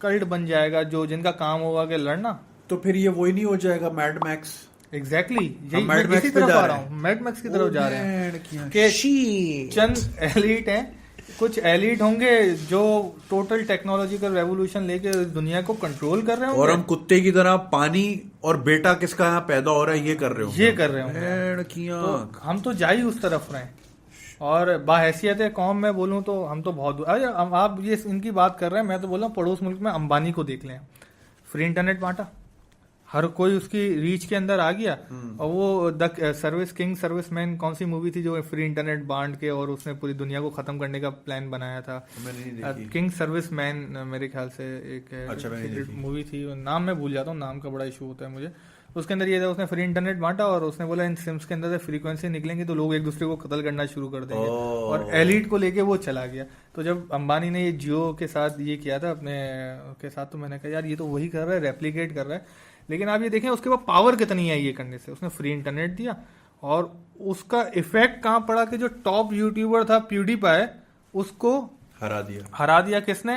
कल्ट बन जाएगा, जो जिनका काम होगा कि लड़ना। तो फिर ये वही नहीं हो जाएगा मैड मैक्स? एग्जैक्टली, यही इसी तरफ आ रहा हूँ, मैड मैक्स की तरफ जा रहे हैं कि चंद एलीट हैं, कुछ एलीट होंगे जो टोटल टेक्नोलॉजिकल रेवोल्यूशन लेके दुनिया को कंट्रोल कर रहे होंगे, और हम कुत्ते की तरह पानी और बेटा किसका यहाँ पैदा हो रहा है ये कर रहे होंगे। तो हम तो जा ही उस तरफ रहे, और बाहैसियत कौम में बोलूं तो हम तो बहुत आप ये इनकी बात कर रहे हैं, मैं तो बोल रहा हूँ पड़ोस मुल्क में अंबानी को देख लें, फ्री इंटरनेट बांटा, हर कोई उसकी रीच के अंदर आ गया। और वो द किंग सर्विसमैन कौन सी मूवी थी जो फ्री इंटरनेट बांट के और उसने पूरी दुनिया को खत्म करने का प्लान बनाया था? किंग सर्विसमैन मेरे ख्याल से एक मूवी थी, नाम मैं भूल जाता हूँ, नाम का बड़ा इशू होता है मुझे। उसके अंदर ये था, उसने फ्री इंटरनेट बांटा और उसने बोला इन सिम्स के अंदर से फ्रीक्वेंसी निकलेंगे तो लोग एक दूसरे को कत्ल करना शुरू कर देंगे, और एलिट को लेके वो चला गया। तो जब अंबानी ने ये जियो के साथ ये किया था अपने के साथ, तो मैंने कहा यार ये तो वही कर रहा है, रेप्लिकेट कर रहा है। लेकिन आप ये देखें उसके बाद पावर कितनी है ये करने से। उसने फ्री इंटरनेट दिया और उसका इफेक्ट कहाँ पड़ा कि जो टॉप यूट्यूबर था प्यूडीपाई, उसको हरा दिया किसने?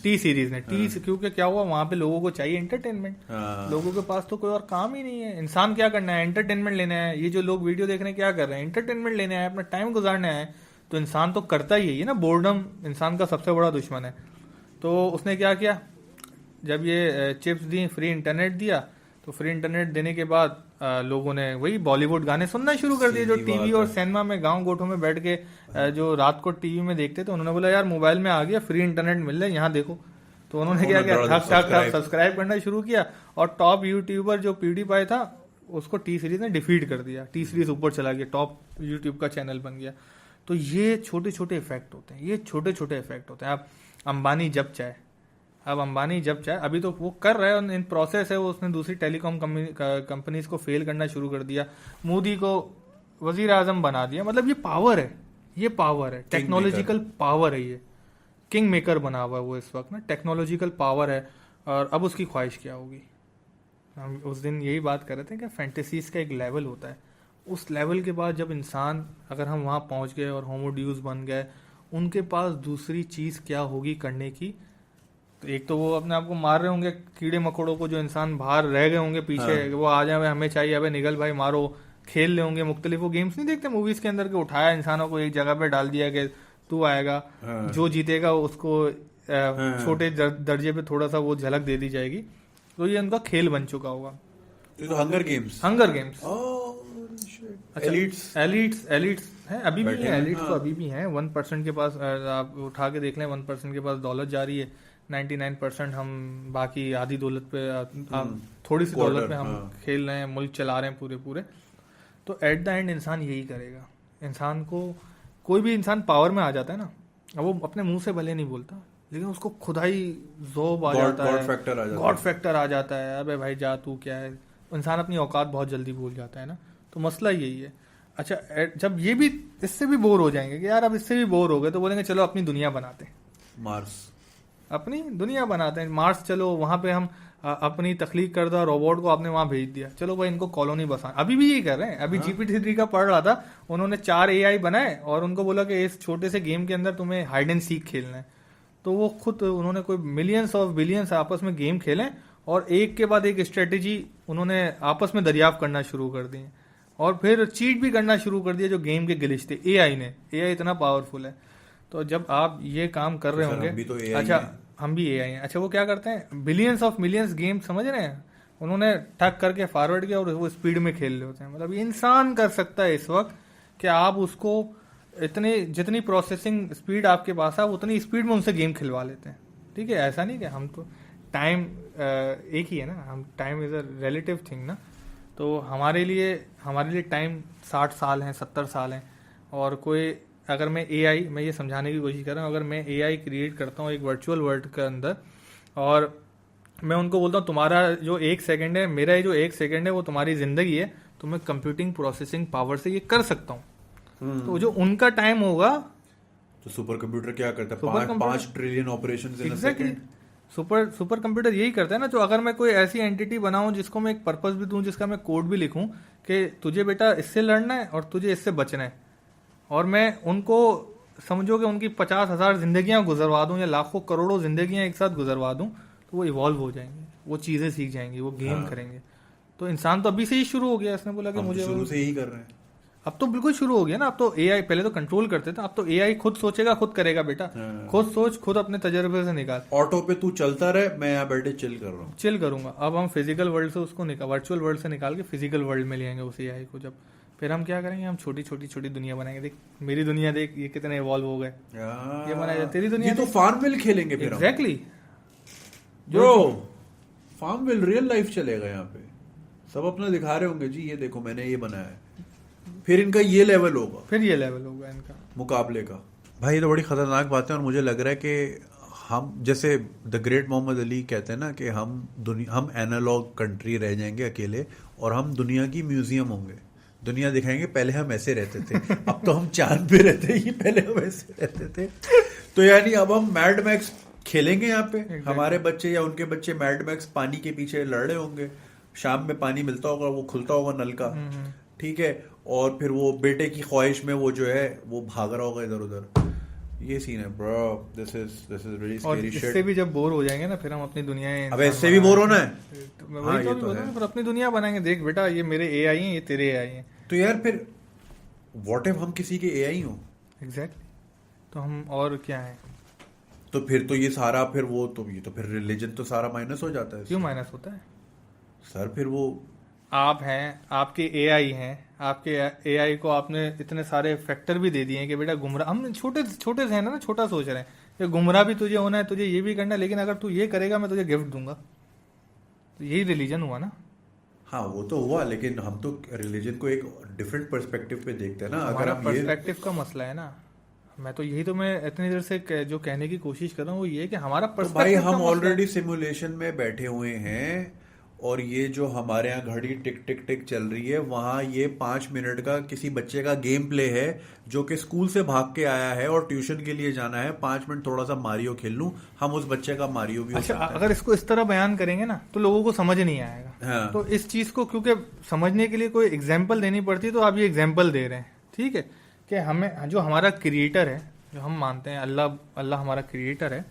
टी सीरीज ने। क्योंकि क्या हुआ, वहां पे लोगों को चाहिए एंटरटेनमेंट, लोगों के पास तो कोई और काम ही नहीं है। इंसान क्या करना है? एंटरटेनमेंट लेना है। ये जो लोग वीडियो देख रहे हैं क्या कर रहे हैं? एंटरटेनमेंट लेना है, अपना टाइम गुजारना है। तो इंसान तो करता ही है ना, बोर्डम इंसान का सबसे बड़ा दुश्मन है। तो उसने क्या किया, जब ये चिप्स दी, फ्री इंटरनेट दिया, तो फ्री इंटरनेट देने के बाद लोगों ने वही बॉलीवुड गाने सुनना शुरू कर दिए, जो टीवी और सिनेमा में गांव गोठों में बैठ के जो रात को टीवी में देखते थे। उन्होंने बोला यार मोबाइल में आ गया, फ्री इंटरनेट मिल रहा है, यहाँ देखो। तो उन्होंने क्या किया, ठक सब्सक्राइब करना शुरू किया, और टॉप यूट्यूबर जो प्यूडीपाई था उसको टी सीरीज ने डिफीट कर दिया। टी सीरीज ऊपर चला गया, टॉप यूट्यूब का चैनल बन गया। तो ये छोटे छोटे इफेक्ट होते हैं, ये छोटे छोटे इफेक्ट होते हैं। अब अंबानी जब चाहे, अभी तो वो कर रहा है, इन प्रोसेस है, वो उसने दूसरी टेलीकॉम कंपनीज को फेल करना शुरू कर दिया, मोदी को वजीर आजम बना दिया। मतलब ये पावर है, टेक्नोलॉजिकल पावर है, ये किंग मेकर बना हुआ है वो इस वक्त ना, टेक्नोलॉजिकल पावर है। और अब उसकी ख्वाहिश क्या होगी? हम उस दिन यही बात कर रहे थे कि फैंटेसीज का एक लेवल होता है, उस लेवल के बाद जब इंसान, अगर हम वहाँ पहुँच गए और होमोड्यूस बन गए, उनके पास दूसरी चीज़ क्या होगी करने की? तो एक तो वो अपने आप को मार रहे होंगे, कीड़े मकोड़ों को, जो इंसान बाहर रह गए होंगे पीछे, वो आ जाए हमें चाहिए, अबे निकल भाई मारो, खेल ले होंगे मुख्तलिफ। वो गेम्स नहीं देखते मूवीज के अंदर के, उठाया इंसानों को एक जगह पे डाल दिया कि तू आएगा, जो जीतेगा उसको छोटे दर्जे पे थोड़ा सा वो झलक दे दी जाएगी। तो ये उनका खेल बन चुका होगा। तो हंगर गेम्स एलिट्स हैं, अभी भी है, एलिट्स तो अभी भी हैं। 1% के पास, आप उठा के देख लें, 1% के पास दौलत जा रही है, 99% हम बाकी आधी दौलत पे, थोड़ी सी दौलत पे हम खेल रहे हैं, मुल्क चला रहे हैं पूरे। तो एट द एंड इंसान यही करेगा। इंसान को, कोई भी इंसान पावर में आ जाता है ना, अब वो अपने मुंह से भले नहीं बोलता, लेकिन उसको खुदाई ज़ोब आ जाता है, गॉड फैक्टर आ जाता है। अबे भाई जा, तू क्या है? इंसान अपनी औकात बहुत जल्दी भूल जाता है ना। तो मसला यही है। अच्छा, जब ये भी, इससे भी बोर हो जाएंगे कि यार अब इससे भी बोर हो गए, तो बोलेंगे चलो अपनी दुनिया बनाते हैं, अपनी दुनिया बनाते हैं, मार्स चलो, वहां पे हम अपनी तख्लीक करदा रोबोट को आपने वहां भेज दिया, चलो भाई इनको कॉलोनी बसा। अभी भी यही कर रहे हैं। अभी GPT-3 का पढ़ रहा था, उन्होंने 4 AI बनाए और उनको बोला कि इस छोटे से गेम के अंदर तुम्हें हाइड एंड सीक खेलना है। तो वो खुद, उन्होंने कोई मिलियंस ऑफ बिलियंस आपस में गेम खेले और एक के बाद एक स्ट्रेटेजी उन्होंने आपस में दरियाफ्त करना शुरू कर दी, और फिर चीट भी करना शुरू कर दिया जो गेम के गिलिश थे। AI इतना पावरफुल है। तो जब आप ये काम कर रहे होंगे, अच्छा हम भी AI हैं, अच्छा वो क्या करते हैं, बिलियंस ऑफ मिलियंस गेम, समझ रहे हैं, उन्होंने ठक करके फॉरवर्ड किया और वो स्पीड में खेल रहे होते हैं। मतलब इंसान कर सकता है इस वक्त कि आप उसको जितनी प्रोसेसिंग स्पीड आपके पास है, उतनी स्पीड में उनसे गेम खिलवा लेते हैं। ठीक है, ऐसा नहीं कि हम तो टाइम एक ही है ना, हम time is a relative thing ना। तो हमारे लिए टाइम 60 साल हैं, 70 साल हैं। और कोई, अगर मैं ये समझाने की कोशिश कर रहा हूँ, अगर मैं AI क्रिएट करता हूँ एक वर्चुअल वर्ल्ड के अंदर, और मैं उनको बोलता हूँ तुम्हारा जो 1 सेकंड है, मेरा ये जो 1 सेकंड है वो तुम्हारी जिंदगी है, तो मैं कंप्यूटिंग प्रोसेसिंग पावर से ये कर सकता हूँ। तो जो उनका टाइम होगा, तो सुपर कंप्यूटर क्या करता है? 5 trillion operations in a second. Super computer यही करता है ना। जो अगर मैं कोई ऐसी एंटिटी बनाऊं जिसको मैं एक पर्पस भी दूं, जिसका मैं कोड भी लिखूं कि तुझे बेटा इससे लड़ना है और तुझे इससे बचना है, और मैं उनको समझो कि उनकी 50,000 जिंदगियां गुजरवा दूं या लाखों करोड़ों जिंदगियां एक साथ गुजरवा दूं, तो वो इवॉल्व हो जाएंगे, वो चीजें सीख जाएंगी, वो गेम करेंगे। तो इंसान तो अभी से ही शुरू हो गया। इसने बोला कि मुझे शुरू से ही कर रहे हैं। अब तो बिल्कुल शुरू हो गया ना। अब तो AI, पहले तो कंट्रोल करते थे, अब तो AI खुद सोचेगा, खुद करेगा। बेटा खुद सोच, खुद अपने तजर्बे से निकाल। ऑटो पे तू चलता रहे, मैं यहाँ बैठे चिल कर रहा हूँ, चिल करूंगा। अब हम फिजिकल वर्ल्ड से उसको वर्चुअल वर्ल्ड से निकाल के फिजिकल वर्ल्ड में ले आएंगे उस AI को। जब फिर हम क्या करेंगे, हम छोटी दुनिया बनाएंगे। देख मेरी दुनिया, देख ये कितने इवॉल्व हो गए, ये बनाया तेरी दुनिया। ये तो फार्मविल खेलेंगे फिर। एग्जैक्टली ब्रो, फार्मविल रियल लाइफ चलेगा यहाँ पे। सब अपना दिखा रहे होंगे जी, ये देखो मैंने ये बनाया है। फिर इनका ये लेवल होगा, फिर ये लेवल होगा इनका मुकाबले का। भाई ये तो बड़ी खतरनाक बात है, और मुझे लग रहा है कि हम जैसे द ग्रेट मोहम्मद अली कहते हैं ना कि हम एनालॉग कंट्री रह जाएंगे अकेले और हम दुनिया की म्यूजियम होंगे, दुनिया दिखाएंगे पहले हम ऐसे रहते थे, अब तो हम चांद पे रहते हैं, पहले हम ऐसे रहते थे। तो यानी अब हम मैड मैक्स खेलेंगे यहाँ पे, हमारे बच्चे या उनके बच्चे मैड मैक्स पानी के पीछे लड़ रहे होंगे, शाम में पानी मिलता होगा, वो खुलता होगा नल का, ठीक है, और फिर वो बेटे की ख्वाहिश में वो जो है वो भाग रहा होगा इधर उधर। ये सीन है bro, this is really scary shit. इससे भी जब बोर हो जाएंगे ना फिर हम अपनी दुनिया अब इससे भी बोर होना है, वही तो बोल रहा हूं, फिर अपनी दुनिया बनाएंगे। देख बेटा ये मेरे एआई हैं, ये तेरे एआई हैं। तो यार फिर व्हाट इफ हम किसी के एआई हो? एग्जैक्टली, तो हम और क्या है? तो फिर तो ये सारा फिर वो तो ये तो फिर रिलीजन तो सारा माइनस हो जाता है। क्यों माइनस होता है सर? फिर वो आप हैं, आपके एआई हैं, आपके एआई को आपने इतने सारे फैक्टर भी दे दिए हैं कि बेटा गुमराह, हम छोटे छोटे से है ना, छोटा सोच रहे हैं कि गुमराह भी तुझे होना है, तुझे ये भी करना है, लेकिन अगर तू ये करेगा मैं तुझे गिफ्ट दूंगा। तो यही रिलीजन हुआ ना। हाँ वो तो हुआ, लेकिन हम तो रिलीजन को एक डिफरेंट पर्सपेक्टिव पे देखते हैं ना। अगर हमारा हम पर्सपेक्टिव का मसला है ना। मैं तो यही तो मैं इतनी देर से जो कहने की कोशिश कर रहा हूँ वो ये कि हमारा तो भाई पर्सपेक्टिव हम ऑलरेडी सिमुलेशन में बैठे हुए हैं, और ये जो हमारे यहाँ घड़ी टिक टिक टिक चल रही है, वहाँ ये 5 मिनट का किसी बच्चे का गेम प्ले है जो कि स्कूल से भाग के आया है और ट्यूशन के लिए जाना है, 5 मिनट थोड़ा सा मारियो खेल लूं, हम उस बच्चे का मारियो भी हो अच्छा, सकता है। अगर इसको इस तरह बयान करेंगे ना तो लोगों को समझ नहीं आएगा। हाँ। तो इस चीज को क्योंकि समझने के लिए कोई एग्जाम्पल देनी पड़ती है, तो आप ये एग्जाम्पल दे रहे हैं, ठीक है, कि हमें जो हमारा क्रिएटर है, जो हम मानते हैं अल्लाह हमारा क्रिएटर है,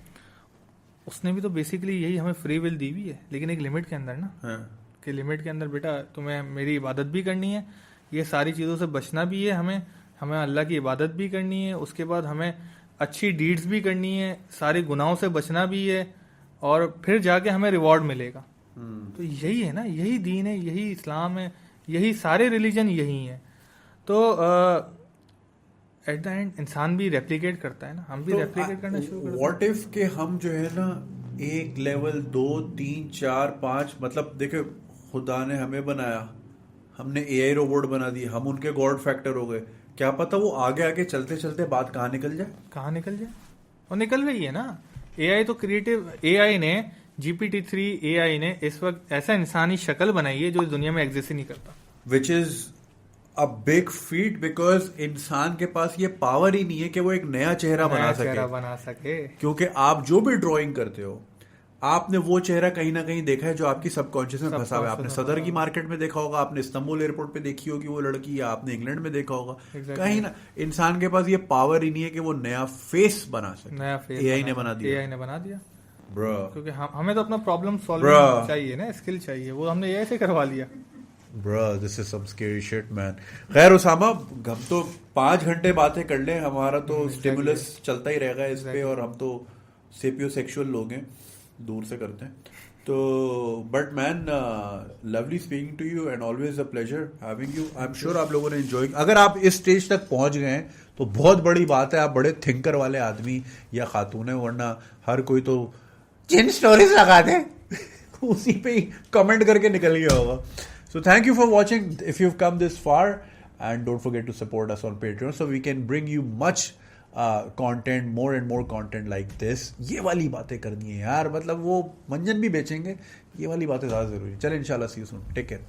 उसने भी तो बेसिकली यही हमें फ्री विल दी हुई है, लेकिन एक लिमिट के अंदर ना। हाँ। कि लिमिट के अंदर बेटा तुम्हें मेरी इबादत भी करनी है, ये सारी चीज़ों से बचना भी है, हमें अल्लाह की इबादत भी करनी है, उसके बाद हमें अच्छी डीड्स भी करनी है, सारे गुनाहों से बचना भी है, और फिर जाके हमें रिवॉर्ड मिलेगा। तो यही है ना, यही दीन है, यही इस्लाम है, यही सारे रिलीजन यही हैं। तो एट द एंड इंसान भी रेप्लिकेट करता है ना, हम भी रेप्लिकेट करना शुरू करते हैं। व्हाट इफ के हम जो है ना एक लेवल 2 3 4 5, मतलब देखो खुदा ने हमें बनाया, हमने एआई रोबोट बना दी, हम उनके गॉड फैक्टर हो गए, क्या पता वो आगे आगे चलते चलते बात कहाँ निकल जाए, और निकल रही है ना। एआई तो क्रिएटिव, एआई ने GPT-3 एआई ने इस वक्त ऐसा इंसानी शक्ल बनाई है जो इस दुनिया में एग्जिस्ट ही नहीं करता, which is a big feet, because इंसान के पास ये पावर ही नहीं है कि वो एक नया चेहरा बना सके। क्योंकि आप जो भी ड्राइंग करते हो, आपने वो चेहरा कहीं ना कहीं देखा है जो आपकी सबकॉन्शियस में फंसा हुआ है। आपने सदर की मार्केट में देखा होगा, आपने इस्तांबुल एयरपोर्ट पे देखी होगी वो लड़की, या आपने इंग्लैंड में देखा होगा। कहीं ना इंसान के पास ये पावर ही नहीं है कि वो नया फेस बना सके। नया फेस एआई ने बना दिया ब्रो, क्योंकि हमें तो अपना प्रॉब्लम सॉल्विंग चाहिए ना, स्किल चाहिए, वो हमने एआई से करवा लिया। Bro, this is some scary shit, man. खैर उसामा, हम तो 5 घंटे बातें कर लें, हमारा तो स्टिमुलस चलता ही रहेगा इस पे, और हम तो सेपियो सेक्सुअल लोग हैं, दूर से करते हैं तो। But man, lovely speaking to you and always a pleasure having you. I am sure आप लोगों ने एंजॉय, अगर आप इस स्टेज तक पहुंच गए हैं तो बहुत बड़ी बात है, आप बड़े थिंकर वाले आदमी या खातून है, वरना हर कोई तो जिन स्टोरीज लगा दे उसी पे ही कमेंट करके निकल गया होगा। So thank you for watching if you've come this far, and don't forget to support us on Patreon so we can bring you much content, more and more content like this. ये वाली बातें करनी है यार, मतलब वो मंजन भी बेचेंगे, ये वाली बातें ज़्यादा ज़रूरी है। चलो इंशाल्लाह see you soon, take care.